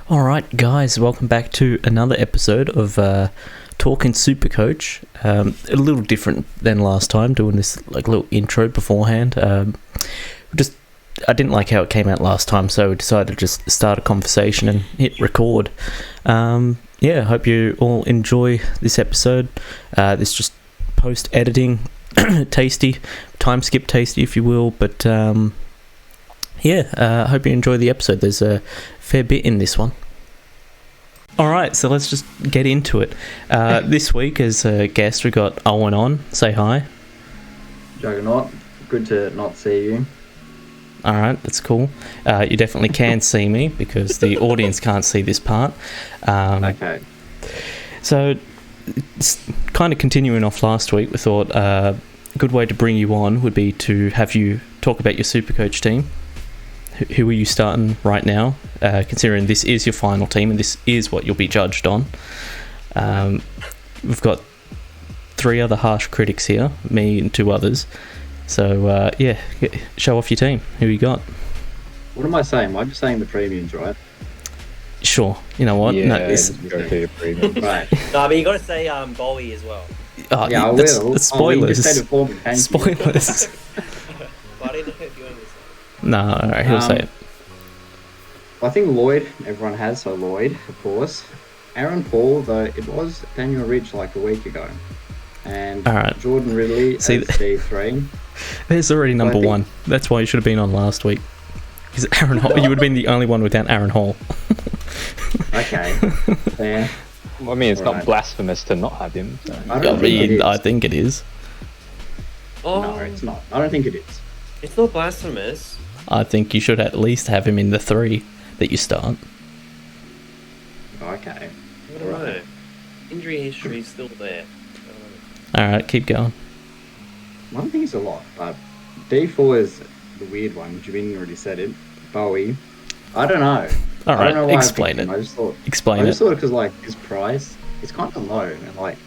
Alright guys, welcome back to another episode of Talking Supercoach. A little different than last time, doing this like little intro beforehand. I didn't like how it came out last time, so we decided to just start a conversation and hit record. I hope you all enjoy this episode. This just post-editing, tasty, time skip tasty if you will, but I hope you enjoy the episode. There's a fair bit in this one. Alright, so let's just get into it. This week as a guest we got Owen on. Say hi. Juggernaut, good to not see you. Alright, that's cool. You definitely can see me because the audience can't see this part. Okay. So, kind of continuing off last week, we thought a good way to bring you on would be to have you talk about your Supercoach team. Who are you starting right now, considering this is your final team and this is what you'll be judged on? We've got 3 other harsh critics here, me and 2 others. So, show off your team. Who you got? What am I saying? I'm just saying the premiums, right? Sure. You know what? Yeah, no, go to your premium. Right. No, but you got to say Bowie as well. Yeah, I that's, will. that's spoilers. You said it for me, thank you. Spoilers. But I didn't know if you wanted to say. No, alright, he'll say it. I think Lloyd, everyone has, so Lloyd, of course. Aaron Paul, though, it was Daniel Rich like a week ago. And Alright. Jordan Ridley as D3. There's already number 1. That's why you should have been on last week. Because Aaron Hall, you would have been the only one without Aaron Hall. Okay, fair. I mean, it's All not right. blasphemous to not have him. So. I think it is. Oh, No, it's not. I don't think it is. It's not blasphemous. I think you should at least have him in the 3 that you start. Okay. I don't know. Injury history is still there. Alright, keep going. I don't think it's a lot, but D4 is the weird one, which you've already said it. Bowie. I don't know. I don't know Alright, why explain I picked it. him. I just thought Explain I it. just thought because like his price, it's kind of low, and like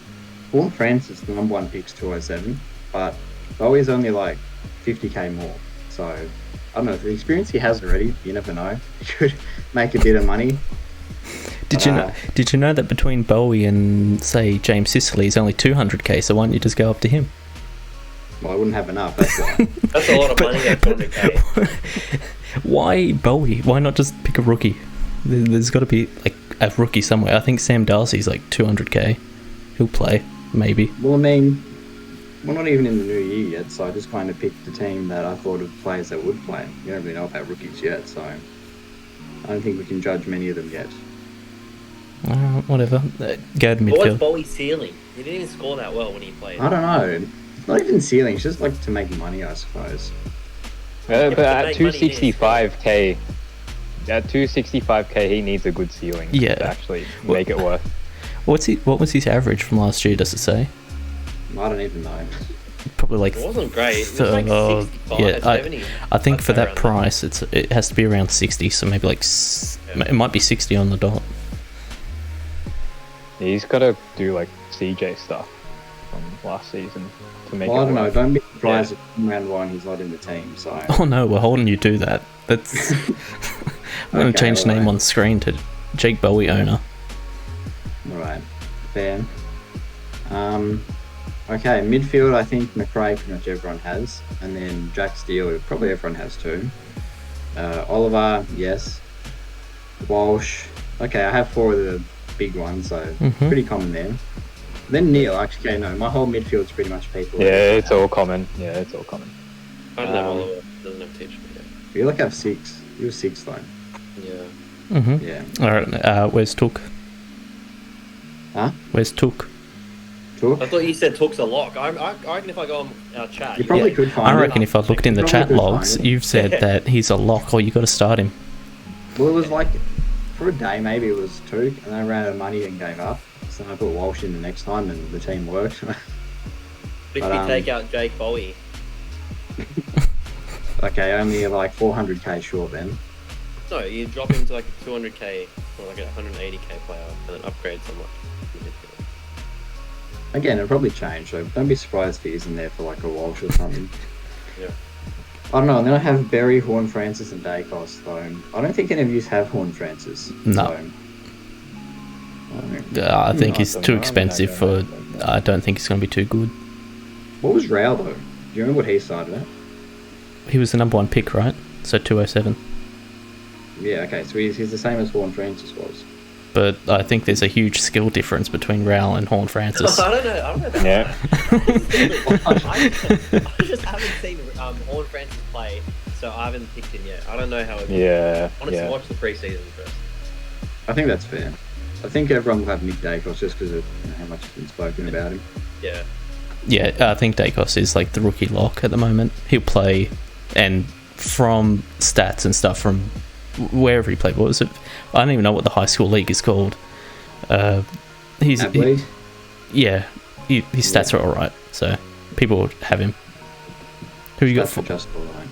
Paul Francis, the number 1 pick's 207, but Bowie's only like 50k more. So I don't know, the experience he has already, you never know. He could make a bit of money. Did you know that between Bowie and say James Sicily is only 200k? So why don't you just go up to him? Well, I wouldn't have enough. That's why. That's a lot of money at 200k. Why Bowie? Why not just pick a rookie? There's got to be like a rookie somewhere. I think Sam Darcy's like 200k. He'll play, maybe. Well, I mean, we're not even in the new year yet, so I just kind of picked the team that I thought of players that would play. We don't really know about rookies yet, so I don't think we can judge many of them yet. Whatever. Go to What was midfield. Bowie's ceiling? He didn't even score that well when he played. I don't know. It's not even ceiling. It's just like to make money, I suppose. But to at make money, 265k, he needs a good ceiling Yeah. to actually make it worth. What was his average from last year? Does it say? I don't even know. Probably like. It wasn't great. It was like 65, yeah, 70. I think I'd for say that around price, it has to be around 60. So maybe like it might be 60 on the dot. Yeah, he's got to do like CJ stuff from last season to make Well, I it don't know. worth. Don't be surprised if in round 1 he's not in the team. So Oh no, we're holding you to that. That's. I'm going to Okay, change the name alright. on screen to Jake Bowie owner. all right, fair. Okay, midfield. I think McRae pretty much everyone has, and then Jack Steele probably everyone has too. Oliver, yes. Walsh. Okay, I have 4 of the big ones, so pretty common there. Then Neil. Actually, okay, no, my whole midfield's pretty much people. Yeah, it's all common. Yeah, it's all common. I don't know. Oliver doesn't have teach me yet. You like have 6. You were 6 though. Yeah. Yeah. Alright, where's Took? Huh? Where's Took? Talk. I thought you said Took's a lock. I reckon if I go on our chat, You probably yeah. could find I it. reckon if I looked in the You chat probably could logs, find it. you've said that he's a lock or you got to start him. Well, it was like for a day, maybe it was 2, and then I ran out of money and gave up. So I put Walsh in the next time, and the team worked. If But, we take out Jake Bowie, Okay, only like 400k short then. no, you drop him to like a 200k or like a 180k player and then upgrade somewhat. Again, it'll probably change, so don't be surprised if he's in there for like a Walsh or something. Yeah. I don't know. And then I have Berry, Horn Francis, and Dacos. Though I don't think any of you have Horn Francis. No. So, I think he's Awesome. too I mean, expensive I for. don't know. I don't think he's going to be too good. what was Rao though? Do you remember what he started at? He was the number 1 pick, right? So 207. Yeah. Okay. So he's the same as Horn Francis was. But I think there's a huge skill difference between Raul and Horn Francis. I don't know about Yeah. I just haven't seen Horn Francis play, so I haven't picked him yet. I don't know how it Yeah. I want to Yeah. watch the preseason first. I think that's fair. I think everyone will have Nick Dacos just because of how much has been spoken about him. Yeah. Yeah, I think Dacos is like the rookie lock at the moment. He'll play, and from stats and stuff from wherever he played, what was it? I don't even know what the high school league is called. His stats are alright, so people would have him. Who you got That's for? just all right.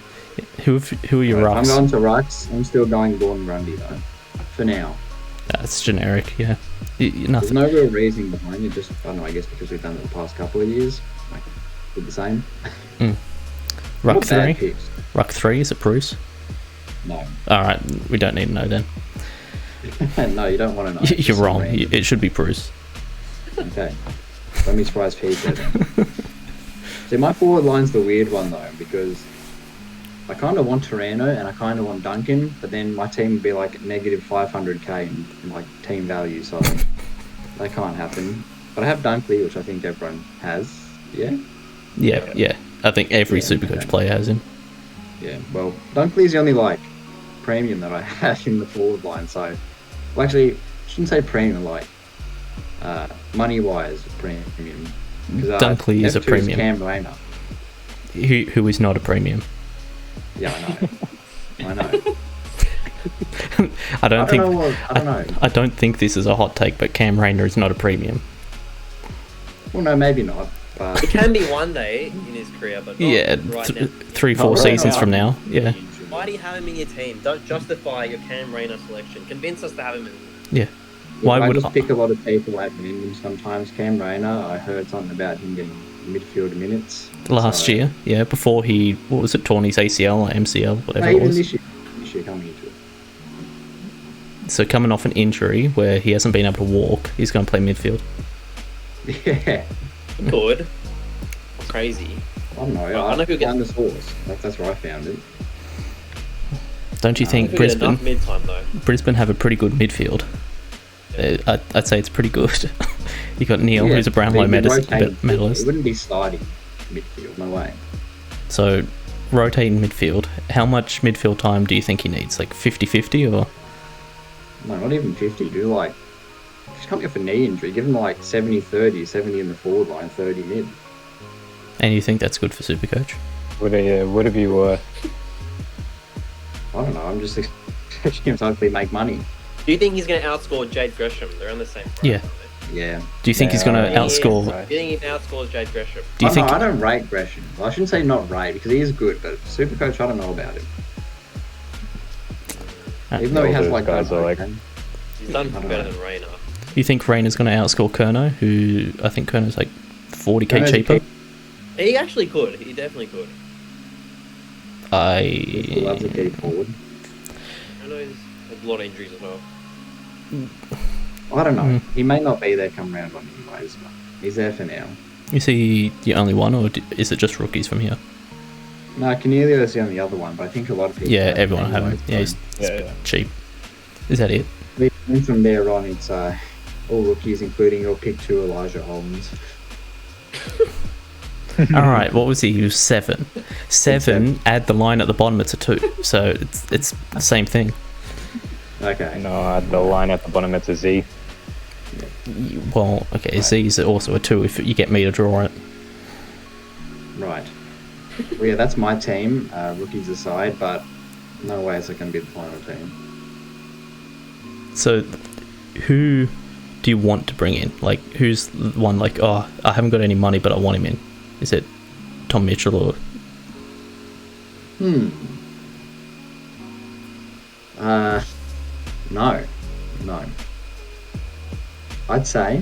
Who are your I'm rucks? going to Rux. I'm still going Gordon Grundy though. For now. That's generic, yeah. There's Nothing. no real reasoning behind it. Just I don't know. I guess because we've done it the past couple of years, like did the same. Ruck Not bad 3? picks. Ruck 3, is it Bruce? No, Alright, we don't need to know then. no, you don't want to know. You're Just wrong. random. It should be Bruce. Okay. Don't be surprised if he said it. See, my forward line's the weird one though, because I kind of want Torano and I kind of want Duncan, but then my team would be like negative 500k in like team value, so that can't happen. But I have Dunkley, which I think everyone has. Yeah? Yeah. I think every Yeah, Supercoach okay. player has him. Yeah, well, Dunkley's the only like premium that I have in the forward line, so well, actually, I shouldn't say premium, like money wise premium. Dunkley is a premium. Cam Rayner. Who is not a premium. Yeah, I know. I don't think. I don't know. I don't think this is a hot take, but Cam Rayner is not a premium. Well, no, maybe not. But It can be one day in his career, but not Yeah, right now. 3-4 right seasons now. from now. Yeah, Why do you have him in your team? Don't justify your Cam Rayner selection. Convince us to have him in. yeah. Why I would just pick a lot of people out in him sometimes. Cam Rayner, I heard something about him getting midfield minutes last so- year? Yeah, before he torn his ACL or MCL, whatever No, it even was. this year coming into it. So coming off an injury where he hasn't been able to walk, he's going to play midfield. Yeah, Good. Crazy. I don't know. Well, I know who I gets- found the source. That's where I found it. Don't you think If we get Brisbane enough mid-time though. Brisbane have a pretty good midfield? I'd say it's pretty good. You got Neil, who's a Brownlow They'd be rotating. It medalist. wouldn't be sliding midfield, no way. So rotating midfield. How much midfield time do you think he needs? Like 50-50 or? No, not even 50. Do like, he's coming off a knee injury. Give him like 70-30, 70 in the forward line, 30 mid. And you think that's good for Supercoach? What have you I don't know. I'm just expecting him to hopefully make money. Do you think he's going to outscore Jade Gresham? They're on the same price. Yeah. aren't they? Yeah. Do you think he's going to Yeah. outscore? Right. Do you think he outscores Jade Gresham? Do you think? I don't rate Gresham. Well, I shouldn't say not rate because he is good, but Supercoach, I don't know about him. Even though he All has those like guys are like- He's done I don't better know. than Rayner. You think Rayner's going to outscore Kerno, who I think Kerno's like 40k Kerno's a cheaper? kick. He actually could. He definitely could. He loves a I key forward. I know he's had a lot of injuries as well. I don't know. Mm. He may not be there come round one anyways, but he's there for now. is he the only one, or is it just rookies from here? No, Cornelio's the only other one, but I think a lot of people. Yeah, have everyone him have him. anyways, Yeah, so- he's Yeah. cheap. Is that it? Then from there on, it's all rookies, including your pick 2 Elijah Holmes. All right, what was he? He was 7. 7. Add the line at the bottom. It's a 2. So it's the same thing. Okay. No, the line at the bottom, it's a Z. Well, okay, Z is also a 2 if you get me to draw it. Right. Well, yeah, that's my team, rookies aside, but no way is it going to be the final team. So, who do you want to bring in? Like, who's the one like, oh, I haven't got any money, but I want him in? Is it Tom Mitchell or... No. I'd say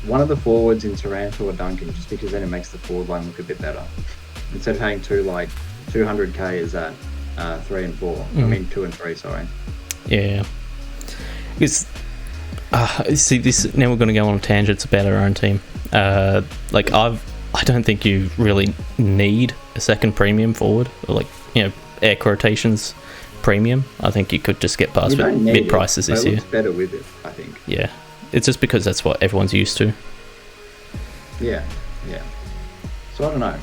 one of the forwards in Taranto or Duncan, just because then it makes the forward line look a bit better. Instead of having 2 like 200k is at 3 and 4. I mean 2 and 3. Sorry. Yeah. It's see this. Now we're going to go on tangents about our own team. Like I don't think you really need a second premium forward, or like air quotations premium. I think you could just get past with mid prices this year. It looks better with it, I think. Yeah, it's just because that's what everyone's used to. Yeah. So I don't know.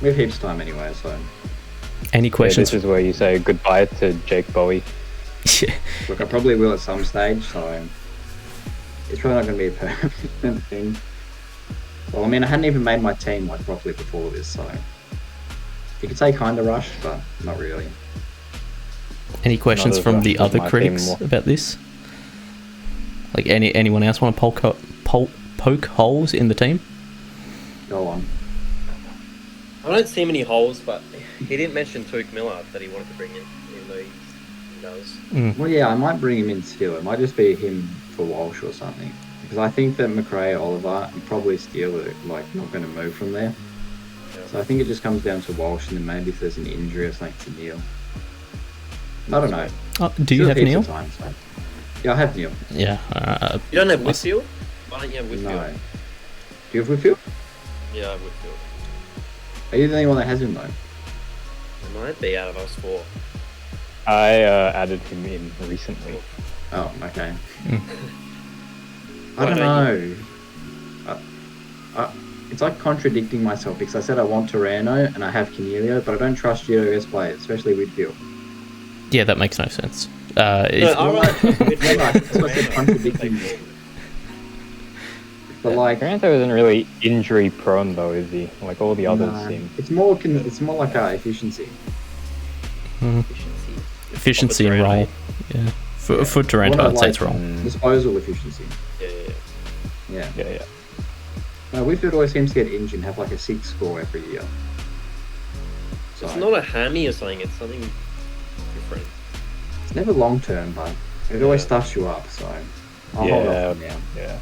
We have heaps of time anyway, so. Any questions? This is where you say goodbye to Jake Bowie. Yeah. Look, I probably will at some stage, so it's probably not going to be a permanent thing. Well, I mean, I hadn't even made my team like properly before this, so you could say kind of rushed, but not really. Any questions from the other critics about this? Like anyone else want to poke holes in the team? Go on. I don't see many holes, but he didn't mention Tuke Miller that he wanted to bring in, even though he does. Well, yeah, I might bring him in still. It might just be him for Walsh or something. Because I think that McRae, Oliver, and probably Steele are like not going to move from there. Yeah. So I think it just comes down to Walsh, and then maybe if there's an injury or something to Neil. I don't know. Do you have Neil? Time, so. Yeah, I have Neil. Yeah. You don't have Whitfield? Why don't you have Whitfield? No. Do you have Whitfield? Yeah, I have Whitfield. Are you the only one that has him though? It might be out of us 4. I added him in recently. Oh, okay. I Why don't don't know. It's like contradicting myself because I said I want Torano and I have Canelio, but I don't trust GWS players, especially Whitfield. Yeah, that makes no sense. That's what I said, contradicting me. But like, Taranto isn't really injury prone though, is he? Like all the others seem. It's more like efficiency. Efficiency and roll. Yeah. For Taranto, I'd say it's wrong. Disposal efficiency. Yeah. Yeah. No, Whitfield always seems to get injured and have like a 6 score every year. So, It's not a hammy or something, it's something different. it's never long term, but it always stuffs you up, so I'll hold off for now. Yeah.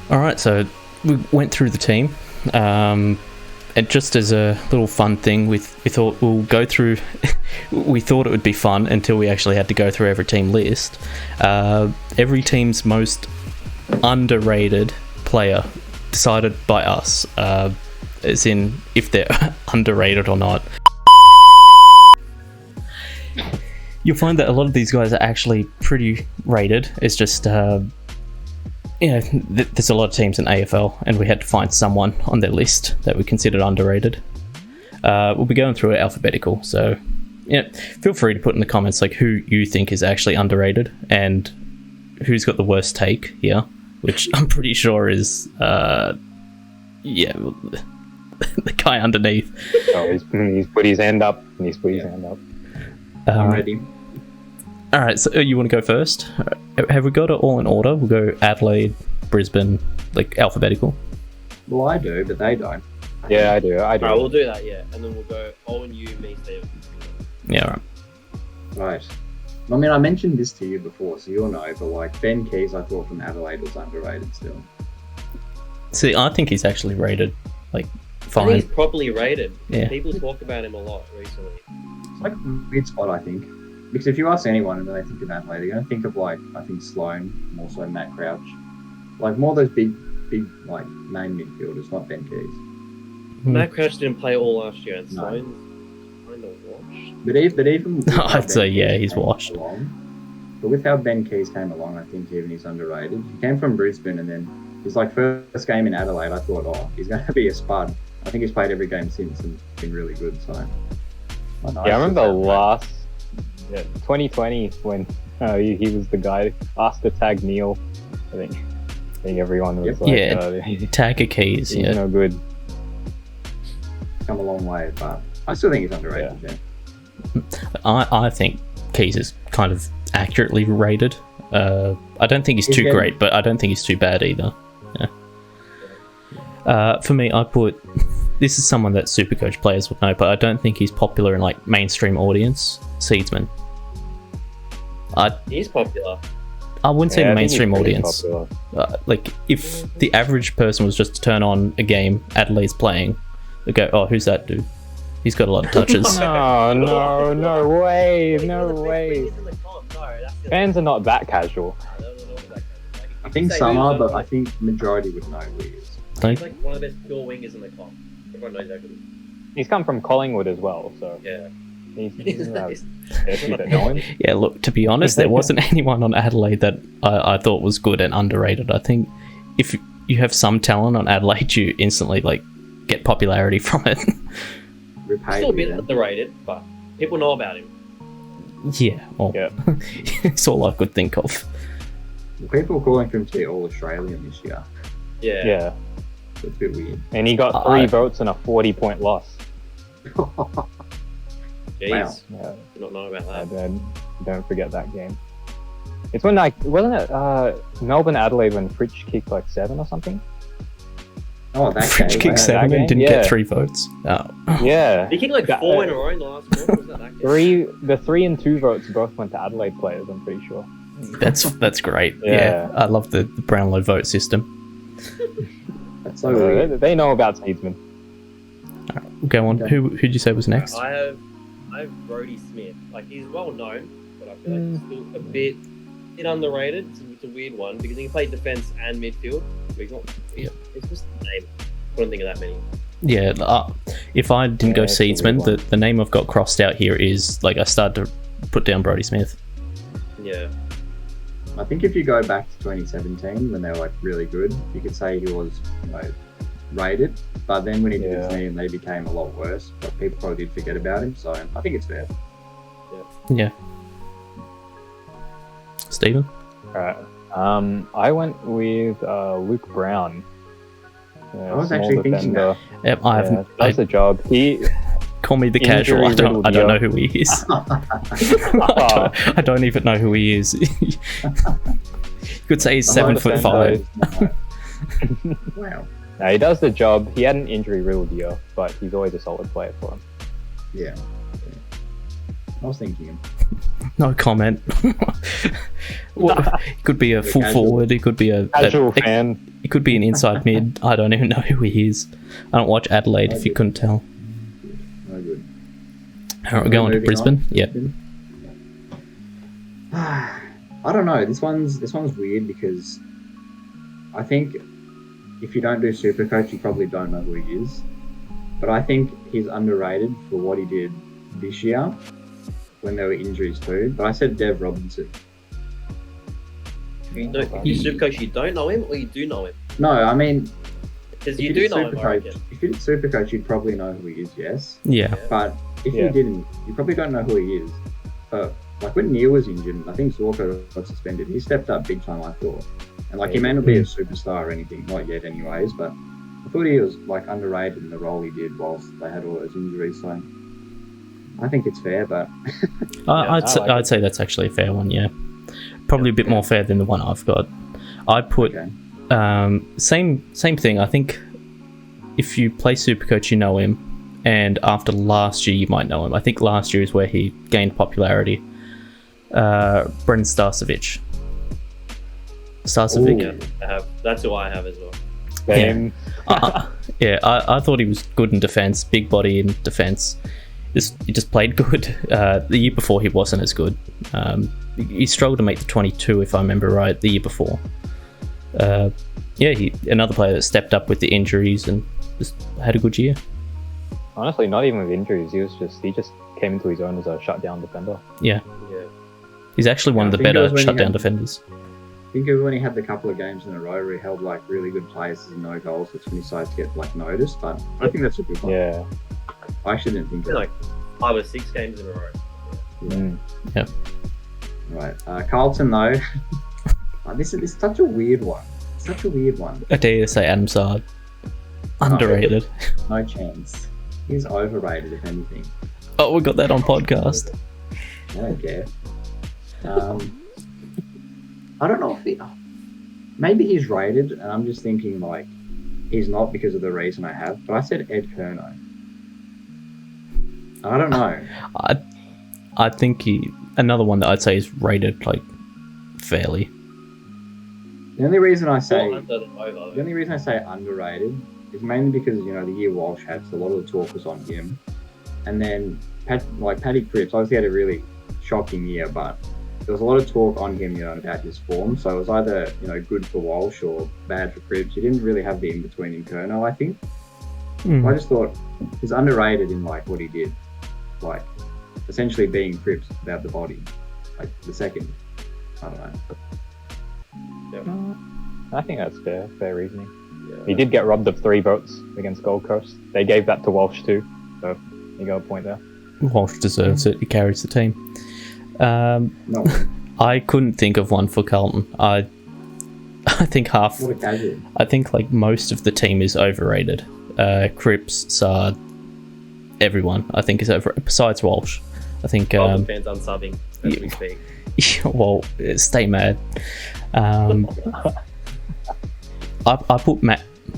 Alright, so we went through the team. And just as a little fun thing, we thought we'll go through... we thought it would be fun until we actually had to go through every team list. Every team's most underrated player decided by us, as in if they're underrated or not. You'll find that a lot of these guys are actually pretty rated. It's just, there's a lot of teams in AFL, and we had to find someone on their list that we considered underrated. We'll be going through it alphabetical, so feel free to put in the comments like who you think is actually underrated and who's got the worst take here, which I'm pretty sure is, the guy underneath. Oh, he's put his hand up, I'm ready. Alright, so you want to go first? Have we got it all in order? We'll go Adelaide, Brisbane, like alphabetical. Well, I do, but they don't. Yeah, I do. Alright, we'll do that, yeah. And then we'll go Owen, you, me, Steve. Yeah, right. Right. I mean, I mentioned this to you before, so you'll know, but like Ben Keys, I thought from Adelaide was underrated still. See, I think he's actually rated, like, I fine. think he's properly rated. Yeah. People talk about him a lot recently. It's like a weird spot, I think. Because if you ask anyone and they think of Adelaide, they're going to think of like, I think Sloane, more so Matt Crouch. Like more those big, like, name midfielders, not Ben Keys. Matt Crouch didn't play all last year, and No. Sloane's kind of washed. But even with how I'd say, Ben yeah, Keys he's came washed. along, but with how Ben Keys came along, I think even he's underrated. He came from Brisbane and then his like first game in Adelaide, I thought, oh, he's going to be a spud. I think he's played every game since and been really good. So I remember 2020 when he was the guy asked to tag Neil. I think everyone was like, tag a Keys. He's no good. Come a long way, but I still think he's underrated. Yeah. I think Keys is kind of accurately rated. I don't think he's too great, but I don't think he's too bad either. Yeah. For me, I put... This is someone that Supercoach players would know, but I don't think he's popular in like mainstream audience. Seedsman. He's popular. I wouldn't say I think mainstream he's pretty audience. popular. Like if the average person was just to turn on a game Adelaide's playing, go, oh, who's that dude? He's got a lot of touches. No way. Fans are not that casual. I think some are, but I think majority would know who he is. He's like one of the best pure wingers in the comp. Everyone knows that. He's come from Collingwood as well, so Yeah. he's a few that know him. Yeah, look, to be honest, there wasn't anyone on Adelaide that I thought was good and underrated. I think if you have some talent on Adelaide, you instantly like get popularity from it. Still a bit underrated, but people know about him. Yeah, well, Yeah. it's all I could think of. People are calling for him to be all Australian this year. Yeah. Yeah. So it's a bit weird. And he got 3 votes and a 40-point loss. Jeez. Wow. Yeah. Did not know about And that. then don't forget that game. It's when wasn't it Melbourne Adelaide when Fritsch kicked like 7 or something? Oh, that Fridge game. kicked that 7 game? and didn't Yeah. get 3 votes. Oh. Yeah. He kicked like 4 in a row in the last quarter. Was that game? The 3 and 2 votes both went to Adelaide players, I'm pretty sure. That's great. Yeah. I love the Brownlow vote system. That's so weird. They know about Seedsman. Go on. Okay. Who'd you say was next? I have Brodie Smith. Like he's well known, but I feel like he's still a bit underrated. It's a weird one because he can play defense and midfield. But he's not. It's just a name. Couldn't think of that many. Yeah, if I didn't go it's a weird Seedsman, one. the name I've got crossed out here is like I started to put down Brodie Smith. Yeah. I think if you go back to 2017 when they were like really good, you could say he was rated. But then when he did his knee, they became a lot worse. But people probably did forget about him, so I think it's fair. Yeah. Stephen? Alright. I went with Luke Brown. I was actually thinking that. Yep, does the job. He call me the Injury casual. I don't riddled know who he is. I don't even know who he is. You could say he's 7'5". Wow. No, he does the job. He had an injury riddled year, but he's always a solid player for him. Yeah. I was thinking him. No comment. Well, he could be a full forward. He could be a Casual fan. He could be an inside mid. I don't even know who he is. I don't watch Adelaide. If you couldn't tell. No good. All right, we're going to Moving Brisbane. on. Yep. I don't know. This one's weird because I think if you don't do Supercoach, you probably don't know who he is. But I think he's underrated for what he did this year when there were injuries too. But I said Dev Robinson. You Supercoach, you don't know him, or you do know him? No, I mean, Because you do know him, I reckon. if you did Supercoach, you'd probably know who he is, yes. Yeah. But if you didn't, you probably don't know who he is. But like when Neil was injured, I think Zorko got suspended. He stepped up big time, I thought. And like he may not be a superstar or anything, not yet anyways, but I thought he was like underrated in the role he did whilst they had all those injuries. So I think it's fair, but I'd say that's actually a fair one. Yeah, probably a bit more fair than the one I've got. I put same thing. I think if you play Supercoach, you know him, and after last year, you might know him. I think last year is where he gained popularity. Brendan Starcevic. Yeah, that's who I have as well. Same. I thought he was good in defense, big body in defense. He just played good. The year before, he wasn't as good. He struggled to make the 22, if I remember right, the year before. Another player that stepped up with the injuries and just had a good year. Honestly, not even with injuries. He just came into his own as a shutdown defender. Yeah. He's actually one of the better shutdown defenders. I think it was when he had the couple of games in a row where he held like really good places and no goals. That's when he started to get like noticed. But I think that's a good one. Yeah. I actually didn't think of Like 5 or 6 games in a row. Yeah. Right. Carlton though. This is such a weird one. I dare you to say Adam Sard. Underrated. No chance. He's overrated, if anything. Oh, we got that on podcast. I don't care. I don't know if maybe he's rated, and I'm just thinking like he's not because of the reason I have. But I said Ed Kerno. I don't know. I think another one that I'd say is rated like fairly. The only reason I say Or under the over. underrated is mainly because the year Walsh had, so a lot of the talk was on him, and then Paddy Cripps obviously had a really shocking year, but there was a lot of talk on him, about his form. So it was either good for Walsh or bad for Cripps. He didn't really have the in between in Kerno, I think. I just thought he's underrated in what he did, essentially being Cripps without the body, the second. I don't know. I think that's fair reasoning. Yeah. He did get robbed of 3 votes against Gold Coast. They gave that to Walsh too, so you got a point there. Walsh deserves it. He carries the team. No, I couldn't think of one for Carlton. I think half. what a casual. I think most of the team is overrated. Cripps, Sard, everyone. I think is over. Besides Walsh, I think. Carlton fans unsubbing as we speak. Well, stay mad. I put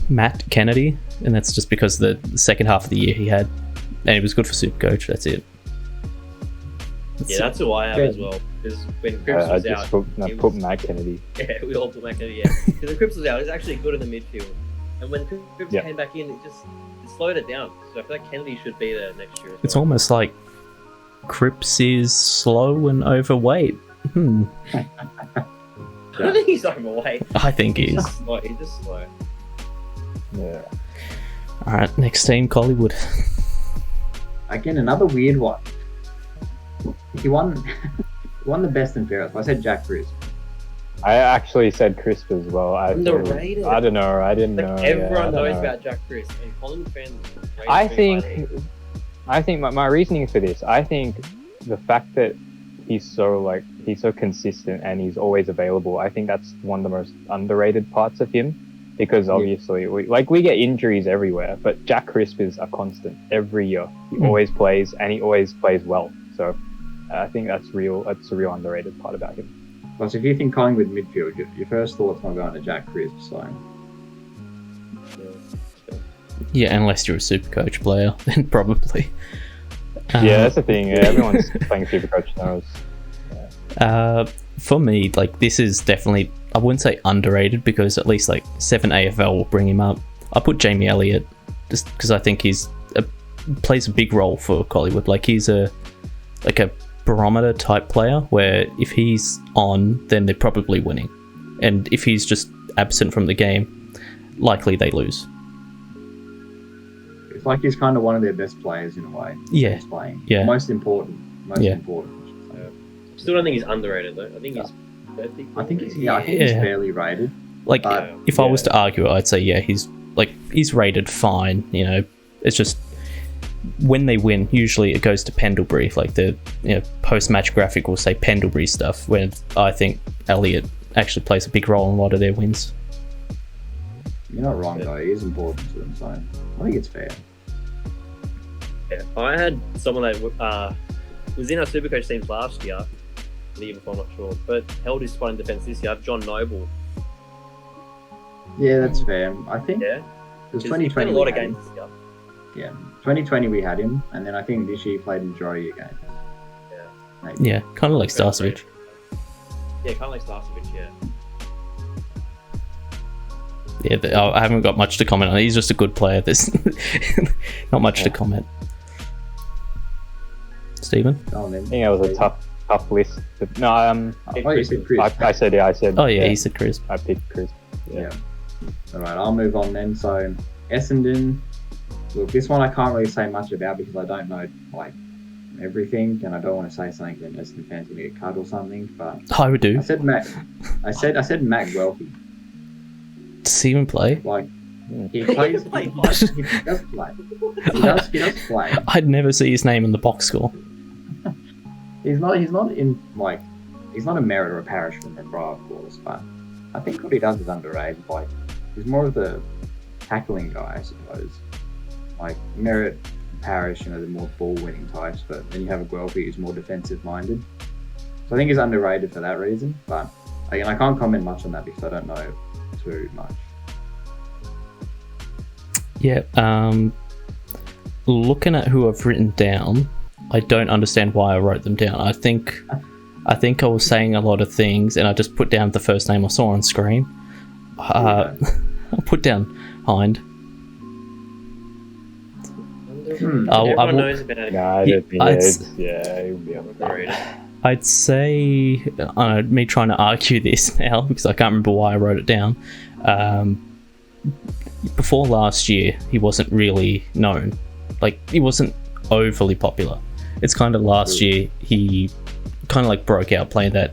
Matt Kennedy, and that's just because the second half of the year he had, and he was good for Supercoach. That's it. That's who I have as well. Because when Cripps was out, I put Matt Kennedy. Yeah, we all put Matt Kennedy. Yeah, because when Cripps was out, he was actually good in the midfield, and when Cripps came back in, it slowed it down. So I feel like Kennedy should be there next year. It's almost like Cripps is slow and overweight. I don't think he's overweight. I think he is. He's just slow. Yeah. All right, next team, Collingwood. Again, another weird one. He won the best and fairest. I said Jack Crisp. I actually said Crisp as well. Underrated. I don't know. I didn't know. Everyone knows about Jack Crisp, and Collingwood fans. I think my reasoning for this. I think the fact that he's so consistent and he's always available. I think that's one of the most underrated parts of him, because obviously we get injuries everywhere, but Jack Crisp is a constant every year. He always plays, and he always plays well. So I think that's a real underrated part about him. Well, so if you think Collingwood midfield, your first thought's not going to Jack Crisp, so. Yeah, unless you're a Supercoach player, then probably. Yeah, that's the thing. Yeah, everyone's playing Supercoach knows. For me, this is definitely, I wouldn't say underrated, because at least 7 AFL will bring him up. I put Jamie Elliott just because I think plays a big role for Collingwood. He's a barometer type player where if he's on, then they're probably winning, and if he's just absent from the game, likely they lose. It's like he's kind of one of their best players in a way. Yeah. He's playing. Yeah. Most important. Still don't think he's underrated though. I think he's perfect. I think he's fairly rated. If I was to argue it, I'd say he's rated fine. It's just when they win, usually it goes to Pendlebury. The post-match graphic will say Pendlebury stuff, when I think Elliott actually plays a big role in a lot of their wins. You're not wrong though. He is important to them, so I think it's fair. Yeah, I had someone that was in our Supercoach teams last year, the year before, I'm not sure, but held his spot in defence this year. John Noble. Yeah, that's fair. I think. Yeah. It was 2020. He's played a lot of games this year. Yeah, 2020 we had him, and then I think this year he played majority of games. Yeah. Maybe. Yeah, kind of like Starcevic. Yeah, kind of like Starcevic. Yeah. Yeah, I haven't got much to comment on. He's just a good player. There's not much to comment. Stephen? Oh, then. I think that was a tough list. But no, you said Chris. I said Oh yeah, he said Chris. I picked Chris. Yeah. All right, I'll move on then. So Essendon. Look, this one I can't really say much about because I don't know everything, and I don't want to say something that Essendon fans going to get cut or something. But I would do. I said Matt Guelphy. Does he even play? He plays. He does play. He does play. I'd never see his name in the box score. He's not in he's not a Merritt or a Parish from McGrath, of course, but I think what he does is underrated. He's more of the tackling guy, I suppose. Merritt, Parish, they're more ball-winning types, but then you have a Guelphy who's more defensive-minded. So I think he's underrated for that reason, but again, I can't comment much on that because I don't know too much. Yeah, looking at who I've written down, I don't understand why I wrote them down. I think I was saying a lot of things, and I just put down the first name I saw on screen. I put down Hind. Everyone knows about it. Nah, I Yeah, don't think I'd it would be Underrated. I'd say, me trying to argue this now because I can't remember why I wrote it down. Before last year, he wasn't really known. Like, he wasn't overly popular. It's kind of last year he kind of like broke out playing that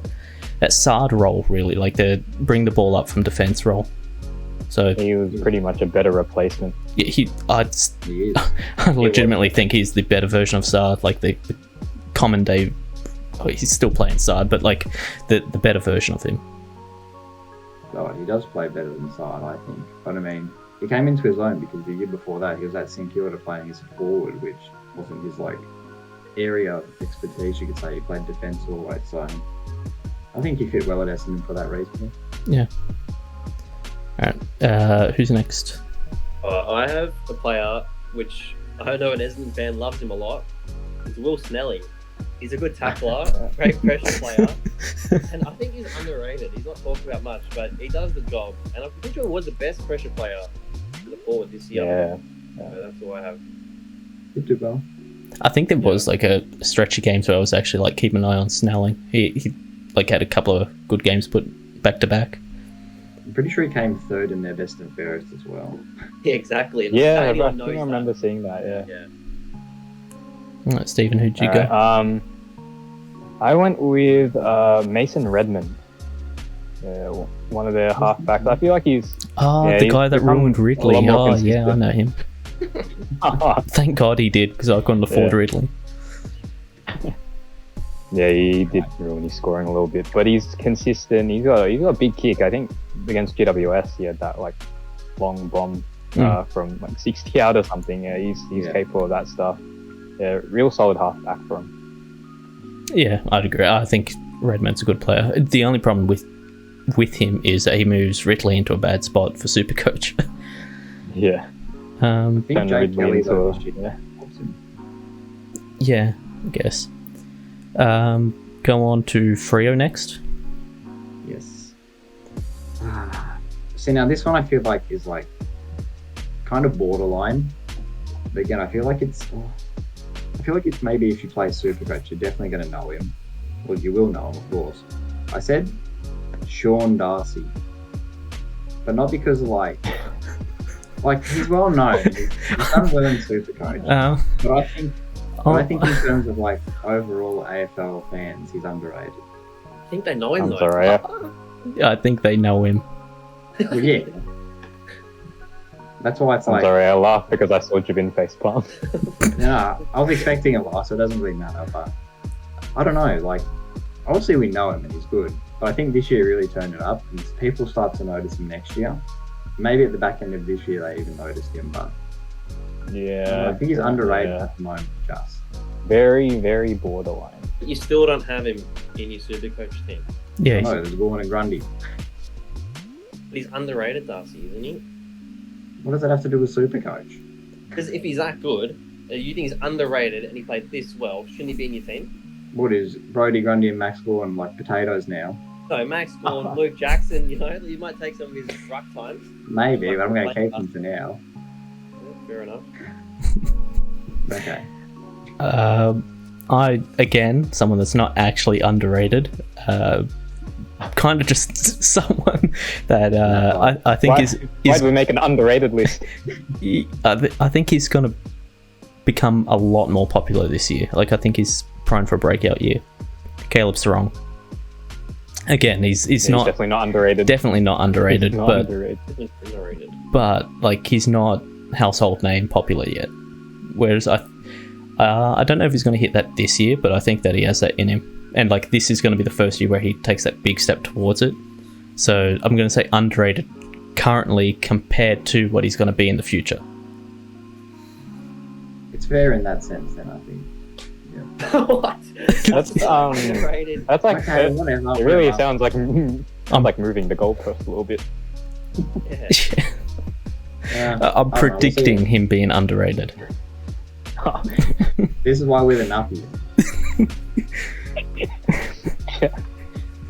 Sard role, really, like the bring the ball up from defense role. So He was pretty much a better replacement. yeah, I He is. legitimately think he's the better version of Sard, like the common day. Oh, he's still playing Sard, but like the better version of him. God, he does play better than Sard, I think. But I mean, he came into his own because the year before that he was at St Kilda playing as a forward, which wasn't his like area of expertise. You could say he played defence always. So I think he fit well at Essendon for that reason. Yeah. All right. Who's next? I have a player which I know an Essendon fan loves him a lot. It's Will Snelling. He's a good tackler, great pressure player, and I think he's underrated. He's not talked about much, but he does the job. And I'm pretty sure he was the best pressure player in the forward this year. Yeah. So that's all I have. Did do well. I think there was like a stretch of games where I was actually like keeping an eye on Snelling. He like had a couple of good games put back to back. I'm pretty sure he came third in their best and fairest as well. Yeah, exactly. And Yeah, I anyone think I knows remember that. seeing that. Yeah. Yeah. All right, Stephen, who'd you go? Alright, I went with Mason Redmond, one of their halfbacks. I feel like he's Oh, yeah, the he's guy that become ruined a Ridley. lot more Oh, yeah, I consistent. know him. Thank God he did, because I couldn't afford Yeah. Ridley. yeah, he did ruin his scoring a little bit, but he's consistent. He's got a big kick. I think against GWS, he had that like long bomb from like 60 out or something. Yeah, he's Yeah. capable of that stuff. Yeah, real solid halfback for him. Yeah, I'd agree. I think Redmond's a good player. The only problem with him is that he moves Ridley into a bad spot for Supercoach. Yeah, I think Turn Jake Ridley Kelly into though a- this year yeah. helps him. Yeah, I guess. Go on to Freo next. Yes. See, now this one I feel like is like kind of borderline. But again, I feel like it's maybe if you play Supercoach, you're definitely going to know him. Well, you will know him, of course. I said Sean Darcy, but not because of like he's well known. He's done well in Supercoach, but I think in terms of like overall AFL fans, he's underrated. I think they know him I'm though. sorry. Yeah. I think they know him. Well, yeah. That's why it's I'm like, sorry, I laughed because I saw Jabin facepalm. I was expecting a loss, so it doesn't really matter, but I don't know, like, obviously we know him and he's good, but I think this year really turned it up, and people start to notice him next year. Maybe at the back end of this year they even noticed him, but Yeah, I think he's underrated yeah. at the moment, just. Very, very borderline. But you still don't have him in your Supercoach team. Yeah, No, there's Gorman and Grundy. But he's underrated, Darcy, isn't he? What does that have to do with Supercoach? Because if he's that good, you think he's underrated and he played this well, shouldn't he be in your team? What is Brody, Grundy and Max Gorman like potatoes now? No, Max Gorn, Luke Jackson, you might take some of his ruck times. Maybe, but I'm going to keep him for now. Yeah, fair enough. Okay. I again, someone that's not actually underrated. Kind of just someone that I think Why is do we make an underrated list? I think he's going to become a lot more popular this year. Like, I think he's primed for a breakout year. Caleb Sarong. Again, he's not definitely not underrated. definitely not underrated, He's not but underrated. Underrated. but like he's not household name popular yet. Whereas I don't know if he's going to hit that this year, but I think that he has that in him. And like this is going to be the first year where he takes that big step towards it. So I'm going to say underrated currently compared to what he's going to be in the future. It's fair in that sense, then, I think. What? That's Underrated. That's like Okay, it whatever. really whatever. sounds like moving the goalpost a little bit. Yeah. Yeah. I'm I don't know, we'll predicting see. him being underrated. This is why we're the Nuffies.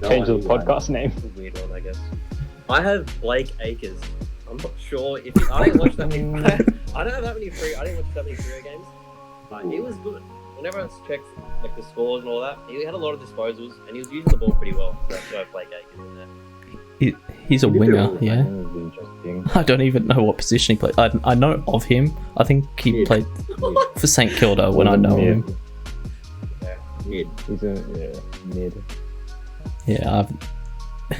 Change the podcast name. It's a weird one, I guess. I have Blake Acres. I'm not sure if I didn't watch that many. I don't have that many free. I didn't watch that many Freo games. Like, he was good. Whenever I checked like the scores and all that, he had a lot of disposals and he was using the ball pretty well. So that's why I play Gakers in there. He's a winger, I yeah. think it was interesting. I don't even know what position he played. I know of him. I think he Mid. played for St Kilda when I know him. Mid. He's a mid. Yeah,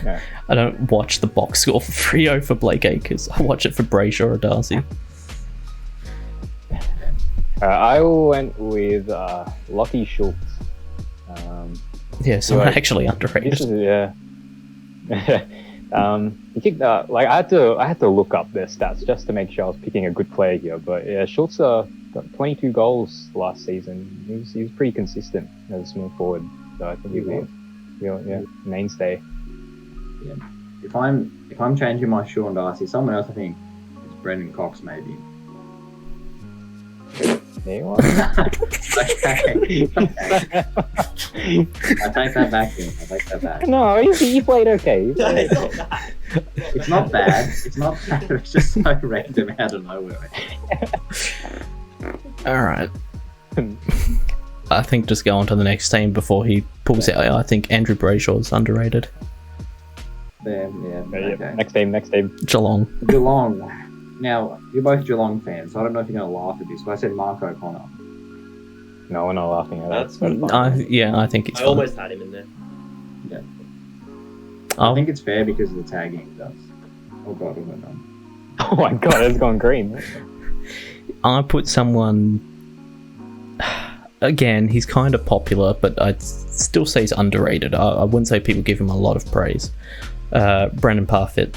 Yeah. I don't watch the box score for Freo for Blake Acres. I watch it for Brayshaw or Darcy. I went with Lockie Schultz. Yeah, so Right. actually underrated. This is, yeah. He kicked like I had to look up their stats just to make sure I was picking a good player here. But yeah, Schultz got 22 goals last season. He was pretty consistent as a small forward. So I think he'll be mainstay. Yeah. If I'm changing my Sean Darcy, someone else I think it's Brendan Cox maybe. There you are. Okay. I take that back. I take that back. No, he played okay. He played It's okay. not bad. It's not bad. It's not bad. It's just so random out of nowhere. All right. I think just go on to the next team before he pulls out. I think Andrew Brayshaw is underrated. Yeah. Okay. Next team. Geelong. Geelong. Now, you're both Geelong fans, so I don't know if you're going to laugh at this, but I said Mark O'Connor. No, we're not laughing at that. That's fine. Yeah, I think it's I fine. almost had him in there. I think it's fair because of the tagging it does. Oh god, oh no. Oh my god, it's gone green. I put someone. Again, he's kind of popular, but I'd still say he's underrated. I wouldn't say people give him a lot of praise. Brandon Parfitt.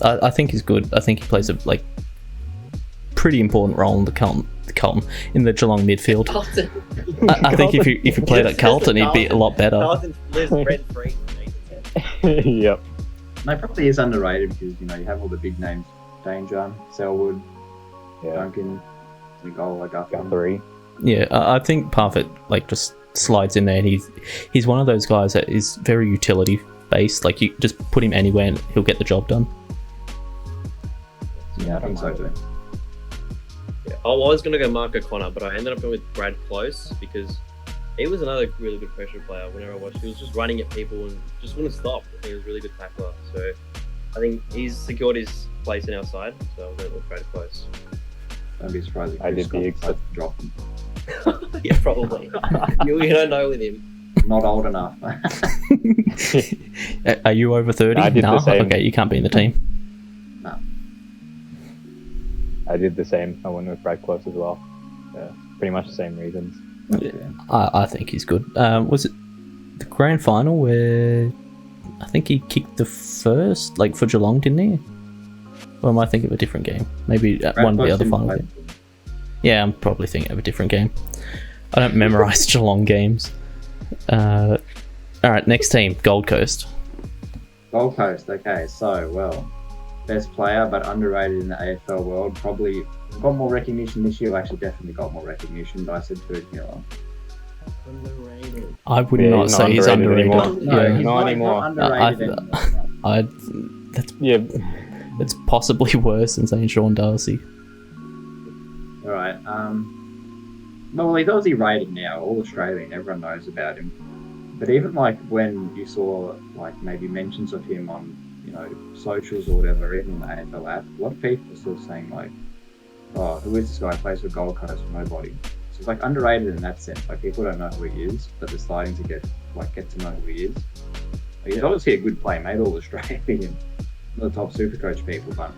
I think he's good. I think he plays a pretty important role in the Carlton in the Geelong midfield. Carlton. I think if you played at Carlton, he'd be a lot better. Carlton lives rent free. Yep. No, probably is underrated because, you have all the big names. Danger, Selwood, Yeah. Duncan, Nicola, Got Guthrie. 3. Yeah, I think Parfitt just slides in there, and he's one of those guys that is very utility based. Like, you just put him anywhere and he'll get the job done. Yeah, I think so too. Yeah. I was going to go Mark O'Connor, but I ended up going with Brad Close because he was another really good pressure player. Whenever I watched, he was just running at people and just wouldn't stop. I think he was a really good tackler. So I think he's secured his place in our side. So I'm going with Brad Close. Don't be surprised if I Chris did the Scott decides to drop him. Yeah, probably. you don't know with him. Not old enough. Are you over 30? I did the No? same. Okay, you can't be in the team. I did the same. I went with Brad Close as well. Pretty much the same reasons. Yeah. I think he's good. Was it the grand final where I think he kicked the first, for Geelong, didn't he? Or am I thinking of a different game? Maybe one of the other final games. Yeah, I'm probably thinking of a different game. I don't memorize Geelong games. All right, next team, Gold Coast. Gold Coast, okay, so, best player but underrated in the AFL world. Probably got more recognition this year. Actually, definitely got more recognition, but I said Ferg Miller. Underrated. I would Yeah, not he's say not he's underrated underrated. anymore. Yeah. he's not anymore. underrated anymore. Yeah. It's possibly worse than saying Sean Darcy. All right. Well, he's obviously rated now, all Australian. Everyone knows about him. But even when you saw maybe mentions of him on socials or whatever, even in the AFL app, a lot of people are still saying "Oh, who is this guy? Plays for Gold Coast for nobody." So it's underrated in that sense. People don't know who he is, but they're starting to get to know who he is. He's obviously a good player, made all Australian, the top Supercoach people, but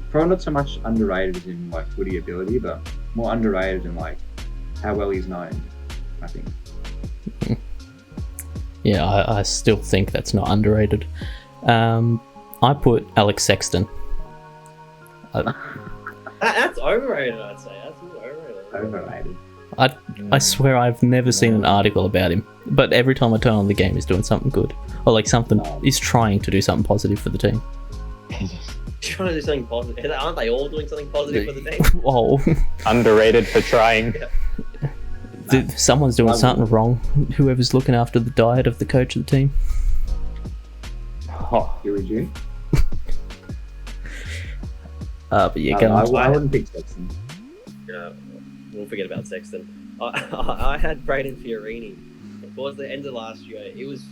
probably not so much underrated as in footy ability, but more underrated in how well he's known, I think. Yeah, I still think that's not underrated. I put Alex Sexton. That's overrated, I'd say. That's more overrated. Overrated. I swear I've never seen an article about him, but every time I turn on the game, he's doing something good, or he's trying to do something positive for the team. Trying to do something positive. Aren't they all doing something positive for the team? Oh, Underrated for trying. someone's doing something wrong. Whoever's looking after the diet of the coach of the team. Oh, Here we do. But yeah, No, go on. I wouldn't pick Sexton. Yeah. we'll forget about Sexton. I had Braden Fiorini. Towards the end of last year, he was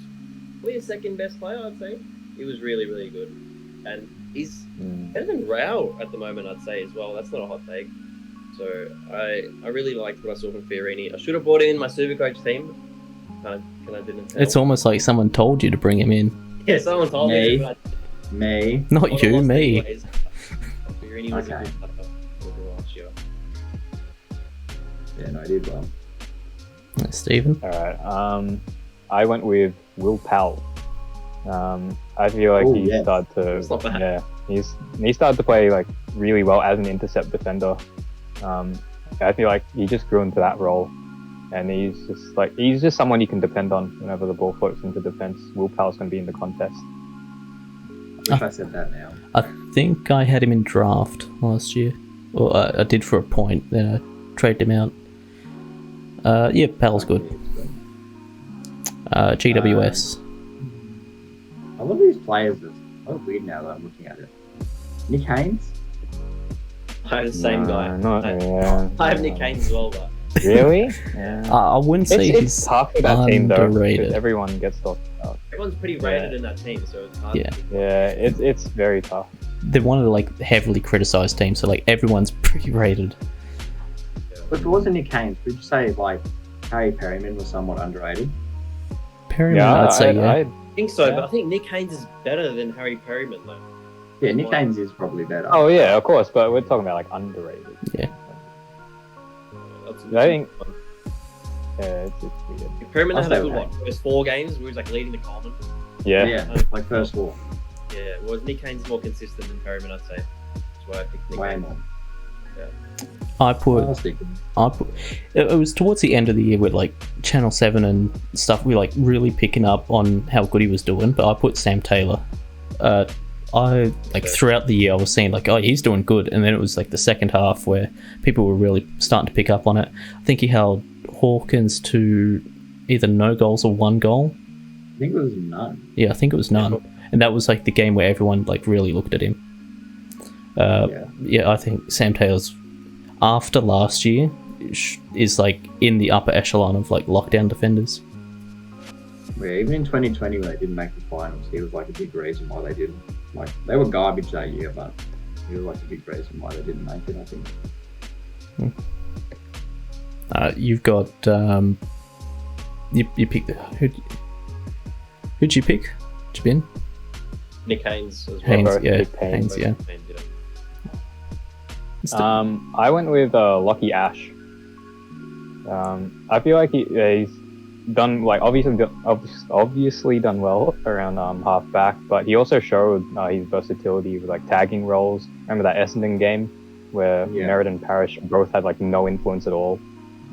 probably his second best player, I'd say. He was really, really good. And he's better than Rao at the moment, I'd say, as well. That's not a hot take. So I really liked what I saw from Fiorini. I should have brought him in my Supercoach team. Kind of didn't tell. It's almost like someone told you to bring him in. Yeah, someone told me. But Me. Not you, me. Fiorini was Okay. a good player last year. Yeah, no, I did well. Stephen? All right. I went with Will Powell. I feel like he started That's not to, bad. he started to play like really well as an intercept defender. I feel like he just grew into that role, and he's just someone you can depend on whenever the ball floats into defense. Will Powell's going to be in the contest. I wish I said that now. I think I had him in draft last year. Well, I did for a point, then I traded him out. Yeah, Pal's good. GWS. A lot of these players are a lot weird now that I'm looking at it. Nick Haynes? I have the same guy. I have Nick Haynes as well, but Really? Yeah. I wouldn't say It's he's tough with that team though, underrated. because everyone gets talked about. everyone's pretty rated in that team, so it's hard. Yeah. To pick. Yeah, it's very tough. They're one of the like heavily criticized teams, so like everyone's pretty rated. But if it wasn't Nick Haynes, would you say like Harry Perryman was somewhat underrated? Perryman, Yeah, I'd say yeah. I think so, Yeah. but I think Nick Haynes is better than Harry Perryman, though. Yeah, Nick Haynes is probably better. Oh yeah, of course, but we're talking about like underrated. Yeah. I think- Yeah, it's weird. Perryman I'll had a stay good with one. First 4 games where he was like leading the Coleman. Yeah. Yeah, like first four. Yeah, whereas Nick Haynes is more consistent than Perryman, I'd say. That's why I picked Nick Way Haynes. more. I put I'll stick it was towards the end of the year with like Channel 7 and stuff, we like really picking up on how good he was doing, but I put Sam Taylor. I like throughout the year I was saying like, oh, he's doing good, and then it was like the second half where people were really starting to pick up on it. I think he held Hawkins to either no goals or 1 goal. I think it was none. Yeah, I think it was none, and that was like the game where everyone like really looked at him. Yeah, I think Sam Taylor's after last year is like in the upper echelon of like lockdown defenders. Yeah, even in 2020 when they didn't make the finals, he was like a big reason why they didn't. Like they were garbage that year, but he was like a big reason why they didn't make it, I think. You've got you picked who'd you pick? Jabin? Nick Haynes as well. Haynes, both yeah. picked Haynes. Haynes, yeah. Haynes, yeah. I went with Lucky Ash. I feel like he's done like obviously done well around half back, but he also showed his versatility with like tagging roles. Remember that Essendon game where Merritt and Parrish both had like no influence at all.